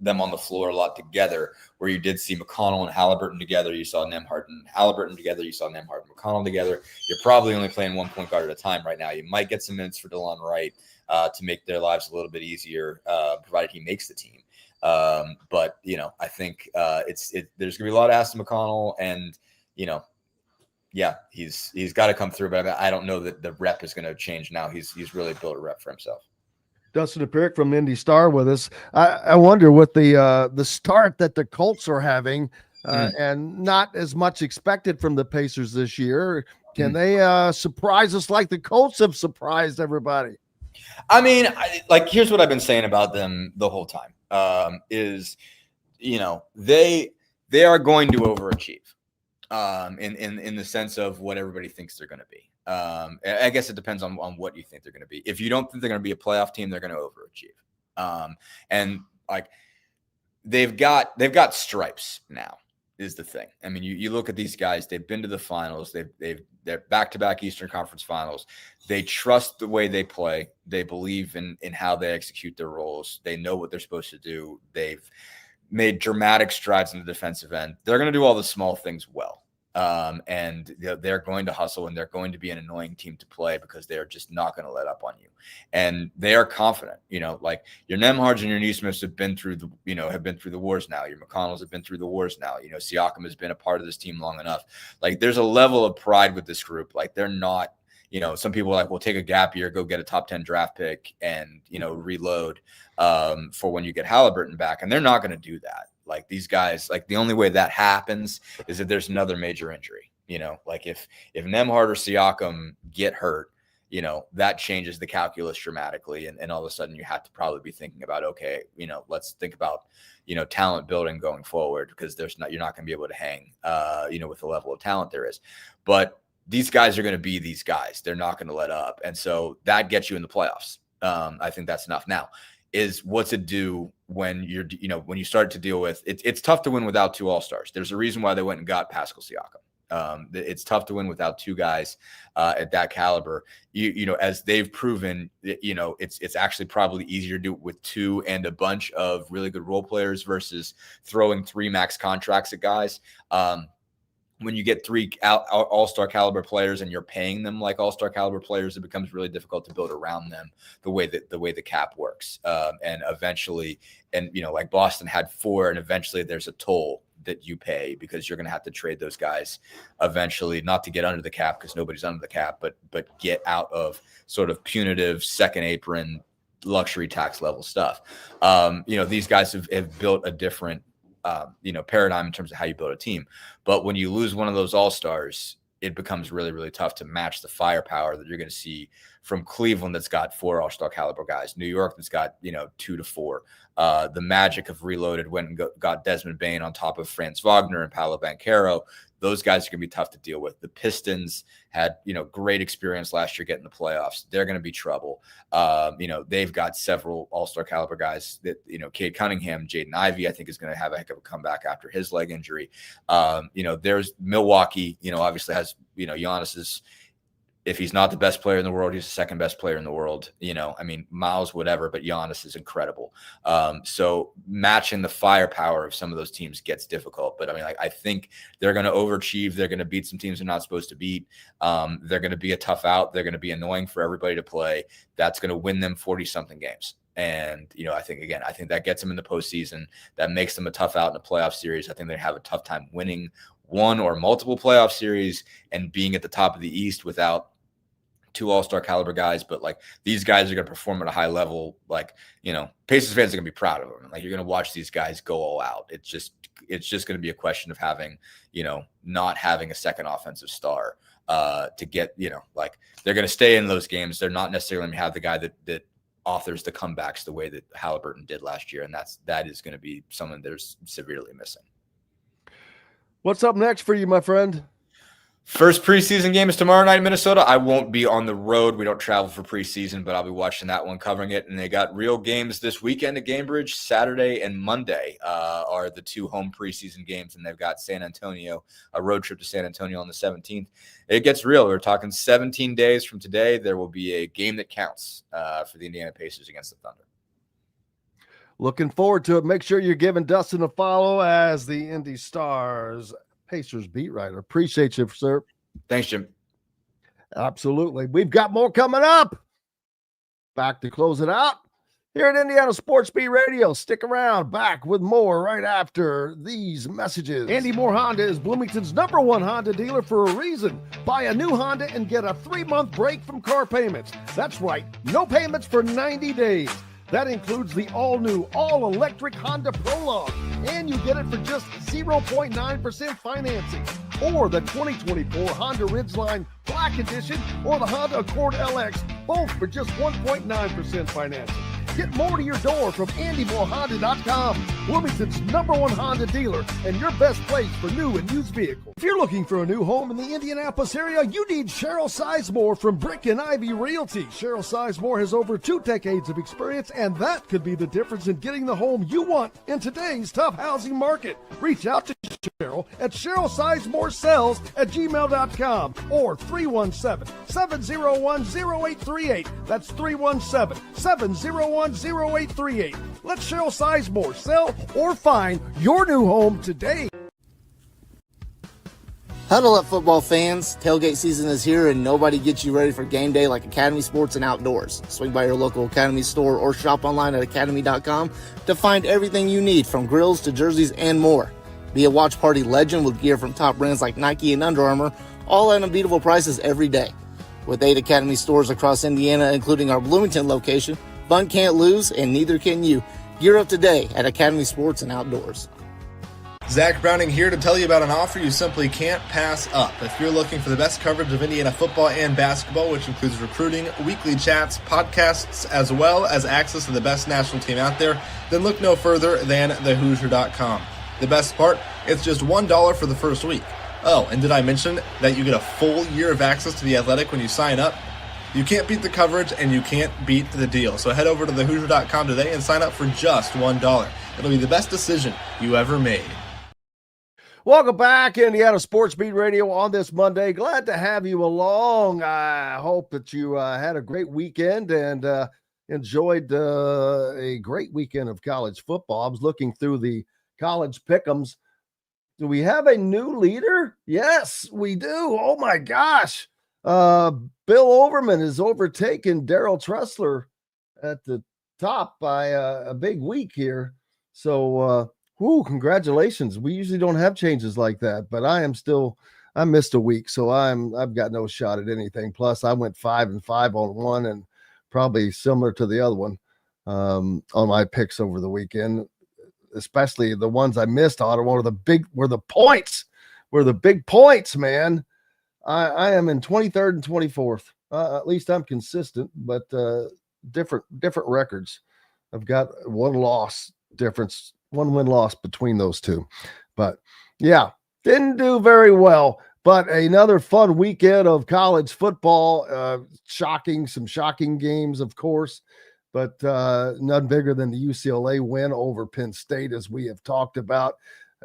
them on the floor a lot together, where you did see McConnell and Halliburton together. You saw Nembhard and Halliburton together. You saw Nembhard and McConnell together. You're probably only playing 1 point guard at a time right now. You might get some minutes for DeLon Wright to make their lives a little bit easier, provided he makes the team. But I think there's gonna be a lot asked of McConnell, and he's got to come through. But I don't know that the rep is going to change now. He's really built a rep for himself. Dustin Dopirak from Indy Star with us. I wonder, with the start that the Colts are having, and not as much expected from the Pacers this year, can they surprise us like the Colts have surprised everybody? I mean, here's what I've been saying about them the whole time. Is they are going to overachieve in the sense of what everybody thinks they're going to be. I guess it depends on what you think they're going to be. If you don't think they're going to be a playoff team, they're going to overachieve. And like, they've got stripes now is the thing. I mean, you look at these guys, they've been to the finals. They're back-to-back Eastern Conference finals. They trust the way they play. They believe in how they execute their roles. They know what they're supposed to do. They've made dramatic strides in the defensive end. They're going to do all the small things well. And they're going to hustle, and they're going to be an annoying team to play, because they're just not going to let up on you. And they are confident, like your Nembhards and your Neesmiths have been through the wars now. Your McConnells have been through the wars now. Siakam has been a part of this team long enough. Like, there's a level of pride with this group. Like, they're not, some people are like, well, take a gap year, go get a top 10 draft pick and, reload for when you get Halliburton back. And they're not going to do that. Like, these guys, like, the only way that happens is if there's another major injury. Like if Nembhard or Siakam get hurt, that changes the calculus dramatically. And all of a sudden you have to probably be thinking about, okay, let's think about, talent building going forward, because you're not going to be able to hang, with the level of talent there is. But these guys are going to be these guys. They're not going to let up. And so that gets you in the playoffs. I think that's enough. Now, what's it do when when you start to deal with it's tough to win without 2 all-stars. There's a reason why they went and got Pascal Siakam. It's tough to win without 2 guys at that caliber. As they've proven, it's actually probably easier to do it with 2 and a bunch of really good role players versus throwing 3 max contracts at guys. When you get 3 all-star caliber players and you're paying them like all-star caliber players, it becomes really difficult to build around them the way the cap works. And eventually, like Boston had 4, and eventually there's a toll that you pay, because you're going to have to trade those guys eventually, not to get under the cap, because nobody's under the cap, but get out of sort of punitive second apron luxury tax level stuff. These guys have built a different paradigm in terms of how you build a team. But when you lose one of those all-stars, it becomes really, really tough to match the firepower that you're going to see from Cleveland, that's got 4 all-star caliber guys, New York that's got 2 to 4. The Magic have reloaded, went and got Desmond Bane on top of Franz Wagner and Paolo Banchero. Those guys are going to be tough to deal with. The Pistons had, great experience last year getting the playoffs. They're going to be trouble. They've got several all-star caliber guys that, Cade Cunningham, Jaden Ivey, I think is going to have a heck of a comeback after his leg injury. There's Milwaukee, obviously has, Giannis's, if he's not the best player in the world, he's the second best player in the world. Miles, whatever, but Giannis is incredible. So matching the firepower of some of those teams gets difficult. But I think they're going to overachieve. They're going to beat some teams they're not supposed to beat. They're going to be a tough out. They're going to be annoying for everybody to play. That's going to win them 40-something games. And, I think that gets them in the postseason. That makes them a tough out in a playoff series. I think they have a tough time winning one or multiple playoff series and being at the top of the East without 2 all-star caliber guys, but like these guys are going to perform at a high level. Like, Pacers fans are going to be proud of them. Like, you're going to watch these guys go all out. It's just going to be a question of having, not having a second offensive star to get, like they're going to stay in those games. They're not necessarily going to have the guy that authors the comebacks the way that Halliburton did last year. And that is going to be someone they're severely missing. What's up next for you, my friend? First preseason game is tomorrow night in Minnesota. I won't be on the road. We don't travel for preseason, but I'll be watching that one, covering it. And they got real games this weekend at Gamebridge. Saturday and Monday are the 2 home preseason games, and they've got San Antonio, a road trip to San Antonio on the 17th. It gets real. We're talking 17 days from today. There will be a game that counts for the Indiana Pacers against the Thunder. Looking forward to it. Make sure you're giving Dustin a follow as the Indy Stars Pacers beat writer. Appreciate you, sir. Thanks, Jim. Absolutely. We've got more coming up. Back to close it out here at Indiana Sports Beat Radio. Stick around. Back with more right after these messages. Andy Moore Honda is Bloomington's #1 Honda dealer for a reason. Buy a new Honda and get a 3-month break from car payments. That's right. No payments for 90 days. That includes the all-new, all-electric Honda Prologue, and you get it for just 0.9% financing, or the 2024 Honda Ridgeline Black Edition or the Honda Accord LX, both for just 1.9% financing. Get more to your door from AndyMooreHonda.com, Bloomington's #1 Honda dealer and your best place for new and used vehicles. If you're looking for a new home in the Indianapolis area, you need Cheryl Sizemore from Brick and Ivy Realty. Cheryl Sizemore has over 2 decades of experience, and that could be the difference in getting the home you want in today's tough housing market. Reach out to Cheryl at CherylSizemooreSells@gmail.com or 317-701-0838. That's 317-701-0838. Let Cheryl Sizemore sell or find your new home today. Huddle up, football fans. Tailgate season is here, and nobody gets you ready for game day like Academy Sports and Outdoors. Swing by your local Academy store or shop online at academy.com to find everything you need, from grills to jerseys and more. Be a watch party legend with gear from top brands like Nike and Under Armour, all at unbeatable prices every day. With 8 Academy stores across Indiana, including our Bloomington location, fun can't lose, and neither can you. Gear up today at Academy Sports and Outdoors. Zach Browning here to tell you about an offer you simply can't pass up. If you're looking for the best coverage of Indiana football and basketball, which includes recruiting, weekly chats, podcasts, as well as access to the best national team out there, then look no further than thehoosier.com. The best part, it's just $1 for the first week. Oh, and did I mention that you get a full year of access to The Athletic when you sign up? You can't beat the coverage, and you can't beat the deal. So head over to thehoosier.com today and sign up for just $1. It'll be the best decision you ever made. Welcome back, Indiana Sports Beat Radio on this Monday. Glad to have you along. I hope that you had a great weekend and enjoyed a great weekend of college football. I was looking through the college pick'ems. Do we have a new leader? Yes, we do. Oh my gosh. Bill Overman has overtaken Daryl Tressler at the top by a big week here. So, congratulations. We usually don't have changes like that, but I missed a week, so I've got no shot at anything. Plus, I went 5-5 on one, and probably similar to the other one on my picks over the weekend. Especially the ones I missed, Ottawa, were the big points, man. I am in 23rd and 24th. At least I'm consistent, but different records. I've got one win loss between those two. But yeah, didn't do very well. But another fun weekend of college football. Some shocking games, of course. But none bigger than the UCLA win over Penn State, as we have talked about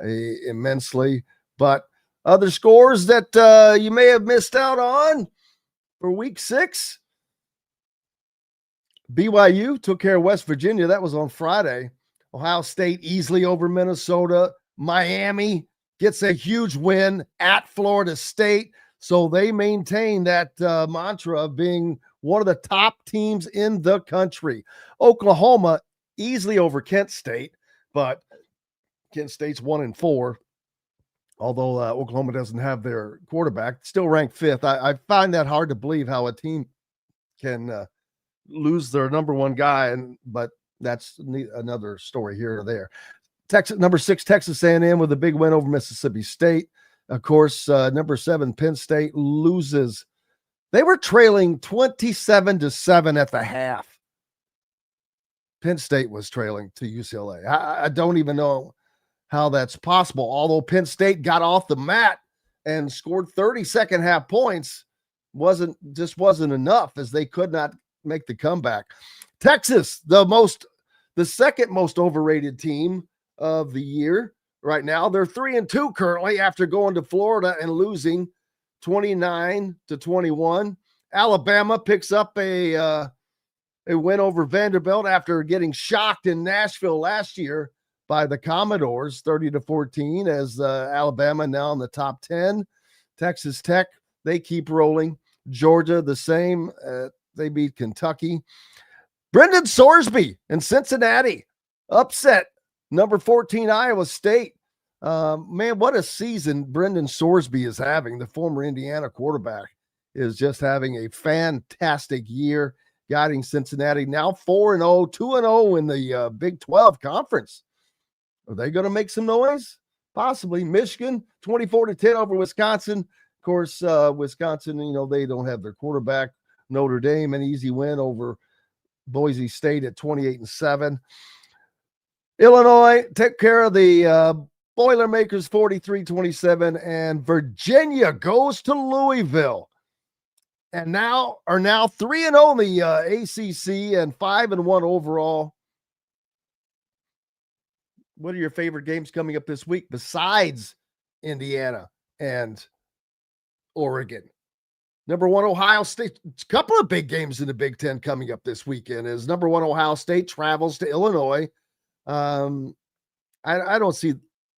immensely. But other scores that you may have missed out on for week 6. BYU took care of West Virginia. That was on Friday. Ohio State easily over Minnesota. Miami gets a huge win at Florida State. So they maintain that mantra of being one of the top teams in the country. Oklahoma easily over Kent State, but Kent State's 1-4. Although Oklahoma doesn't have their quarterback, still ranked 5th. I find that hard to believe how a team can lose their number one guy, but that's another story here or there. Texas, number 6, Texas A&M with a big win over Mississippi State. Of course, number 7, Penn State loses. They were trailing 27-7 at the half. Penn State was trailing to UCLA. I don't even know how that's possible. Although Penn State got off the mat and scored 30 second half points, wasn't enough, as they could not make the comeback. Texas, the second most overrated team of the year right now. They're 3-2 currently after going to Florida and losing 29-21. Alabama picks up a win over Vanderbilt after getting shocked in Nashville last year by the Commodores, 30-14, as Alabama now in the top 10. Texas Tech, they keep rolling. Georgia, the same. They beat Kentucky. Brendan Sorsby in Cincinnati upset number 14 Iowa State. Man, what a season Brendan Sorsby is having. The former Indiana quarterback is just having a fantastic year, guiding Cincinnati now 4-0, 2-0 in the Big 12 conference. Are they going to make some noise? Possibly. Michigan 24-10 over Wisconsin. Of course, Wisconsin, they don't have their quarterback. Notre Dame, an easy win over Boise State at 28-7. Illinois took care of the Boilermakers 43-27, and Virginia goes to Louisville and are now 3-0 in the ACC and 5-1 overall. What are your favorite games coming up this week besides Indiana and Oregon? Number 1, Ohio State. A couple of big games in the Big Ten coming up this weekend as number 1 Ohio State travels to Illinois. I don't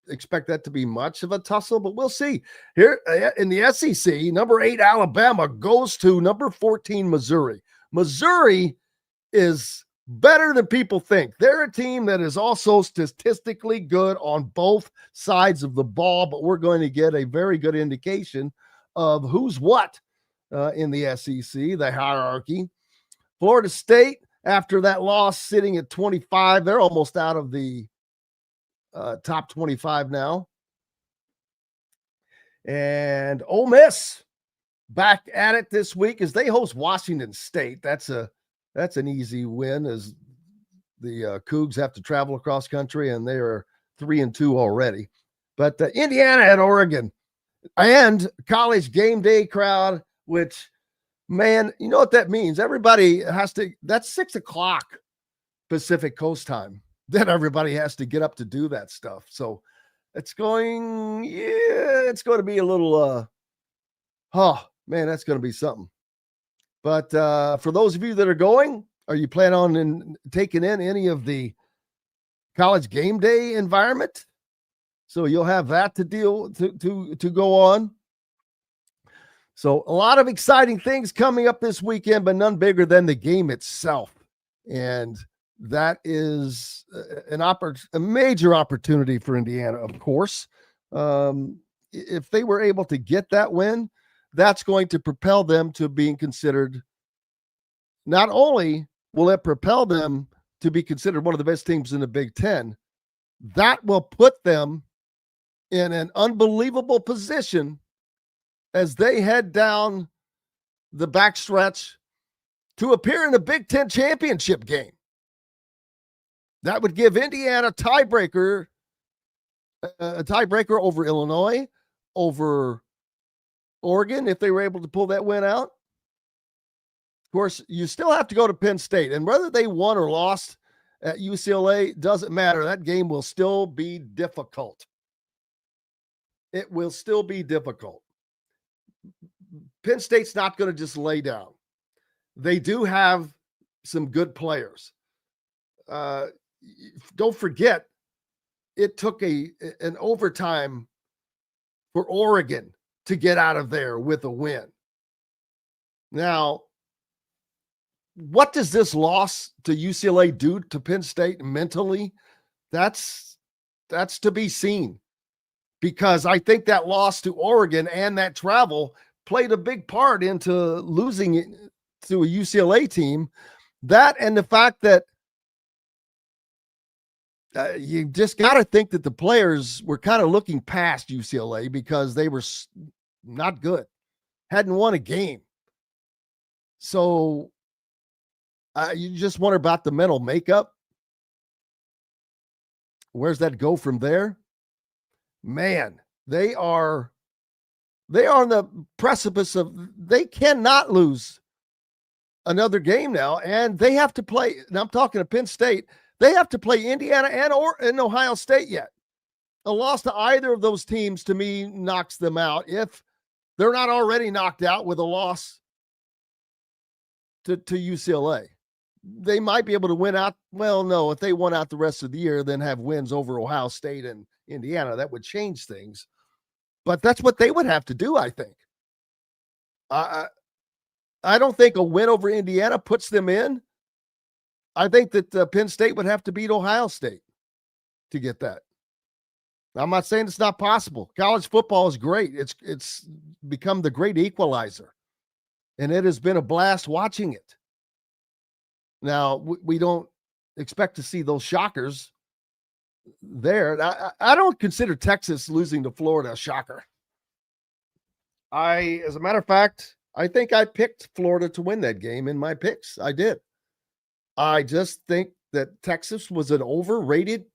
expect that to be much of a tussle, but we'll see. Here in the SEC, number 8 Alabama goes to number 14 Missouri. Missouri is better than people think. They're a team that is also statistically good on both sides of the ball, but we're going to get a very good indication of who's what in the SEC, the hierarchy. Florida State, after that loss, sitting at 25, they're almost out of the top 25 now. And Ole Miss back at it this week as they host Washington State. That's an easy win, as the Cougs have to travel across country, and they are 3-2 already. But Indiana at Oregon and College Gameday crowd, which, man, you know what that means? Everybody has to, that's 6 o'clock Pacific Coast time. Then everybody has to get up to do that stuff. So it's going to be a little, that's going to be something. But for those of you that are going, are you planning on taking in any of the College Gameday environment? So you'll have that to go on. So a lot of exciting things coming up this weekend, but none bigger than the game itself. And that is a major opportunity for Indiana, of course. If they were able to get that win, that's going to propel them to being considered. Not only will it propel them to be considered one of the best teams in the Big Ten, that will put them in an unbelievable position as they head down the backstretch to appear in the Big Ten championship game. That would give Indiana a tiebreaker over Illinois, over Oregon, if they were able to pull that win out. Of course, you still have to go to Penn State, and whether they won or lost at UCLA doesn't matter. That game will still be difficult. It will still be difficult. Penn State's not going to just lay down. They do have some good players. Don't forget, it took an overtime for Oregon to get out of there with a win. Now, what does this loss to UCLA do to Penn State mentally? That's to be seen, because I think that loss to Oregon and that travel played a big part into losing to a UCLA team. That and the fact that you just got to think that the players were kind of looking past UCLA because they were not good, hadn't won a game. So you just wonder about the mental makeup. Where's that go from there? Man, they are on the precipice of, they cannot lose another game now, and they have to play. And I'm talking to Penn State. They have to play Indiana and Ohio State yet. A loss to either of those teams, to me, knocks them out. If they're not already knocked out with a loss to UCLA, they might be able to win out. Well, no, if they won out the rest of the year, then have wins over Ohio State and Indiana, that would change things. But that's what they would have to do, I think. I don't think a win over Indiana puts them in. I think that Penn State would have to beat Ohio State to get that. I'm not saying it's not possible. College football is great. It's become the great equalizer, and it has been a blast watching it. Now, we don't expect to see those shockers there. I don't consider Texas losing to Florida a shocker. As a matter of fact, I think I picked Florida to win that game in my picks. I did. I just think that Texas was an overrated,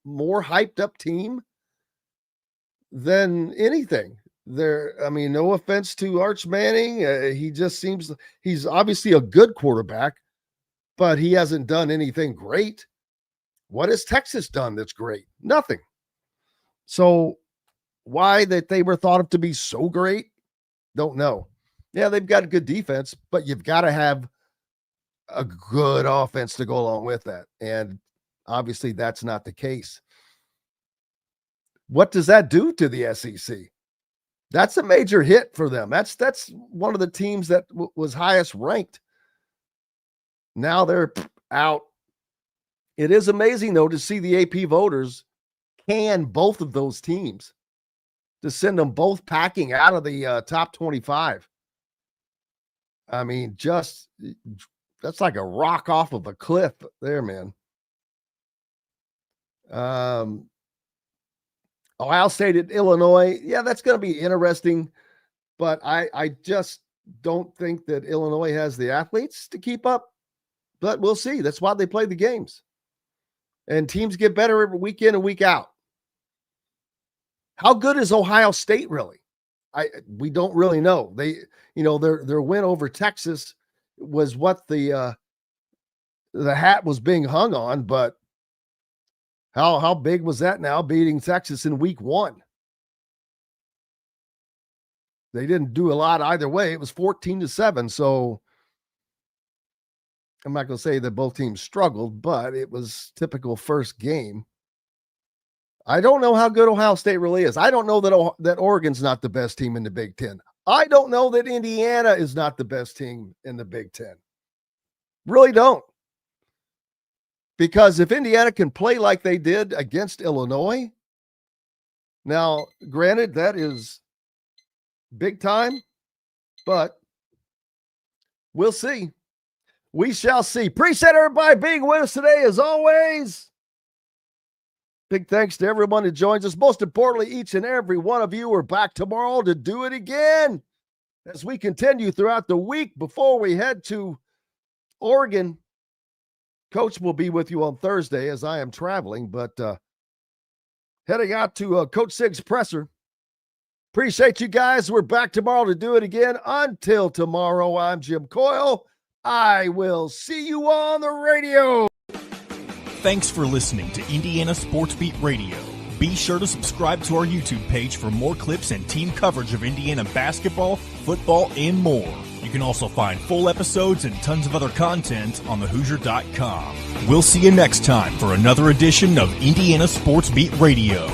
more hyped up team than anything. No offense to Arch Manning. He just seems, he's obviously a good quarterback, but he hasn't done anything great. What has Texas done that's great? Nothing. So why that they were thought of to be so great? Don't know. Yeah, they've got a good defense, but you've got to have a good offense to go along with that. And obviously that's not the case. What does that do to the SEC? That's a major hit for them. That's one of the teams that was highest ranked. Now they're out. It is amazing, though, to see the AP voters can both of those teams, to send them both packing out of the top 25. I mean, that's like a rock off of a cliff there, man. Ohio State at Illinois. Yeah, that's going to be interesting, but I just don't think that Illinois has the athletes to keep up, but we'll see. That's why they play the games. And teams get better every week in and week out. How good is Ohio State really? We don't really know. Their win over Texas was what the hat was being hung on, but how big was that now, beating Texas in week 1? They didn't do a lot either way. It was 14-7. So I'm not going to say that both teams struggled, but it was typical first game. I don't know how good Ohio State really is. I don't know that Oregon's not the best team in the Big Ten. I don't know that Indiana is not the best team in the Big Ten. Really don't. Because if Indiana can play like they did against Illinois, now, granted, that is big time, but we'll see. We shall see. Appreciate everybody being with us today, as always. Big thanks to everyone who joins us. Most importantly, each and every one of you are back tomorrow to do it again as we continue throughout the week before we head to Oregon. Coach will be with you on Thursday as I am traveling, but heading out to Coach Sig's presser. Appreciate you guys. We're back tomorrow to do it again. Until tomorrow, I'm Jim Coyle. I will see you on the radio. Thanks for listening to Indiana Sports Beat Radio. Be sure to subscribe to our YouTube page for more clips and team coverage of Indiana basketball, football, and more. You can also find full episodes and tons of other content on thehoosier.com. We'll see you next time for another edition of Indiana Sports Beat Radio.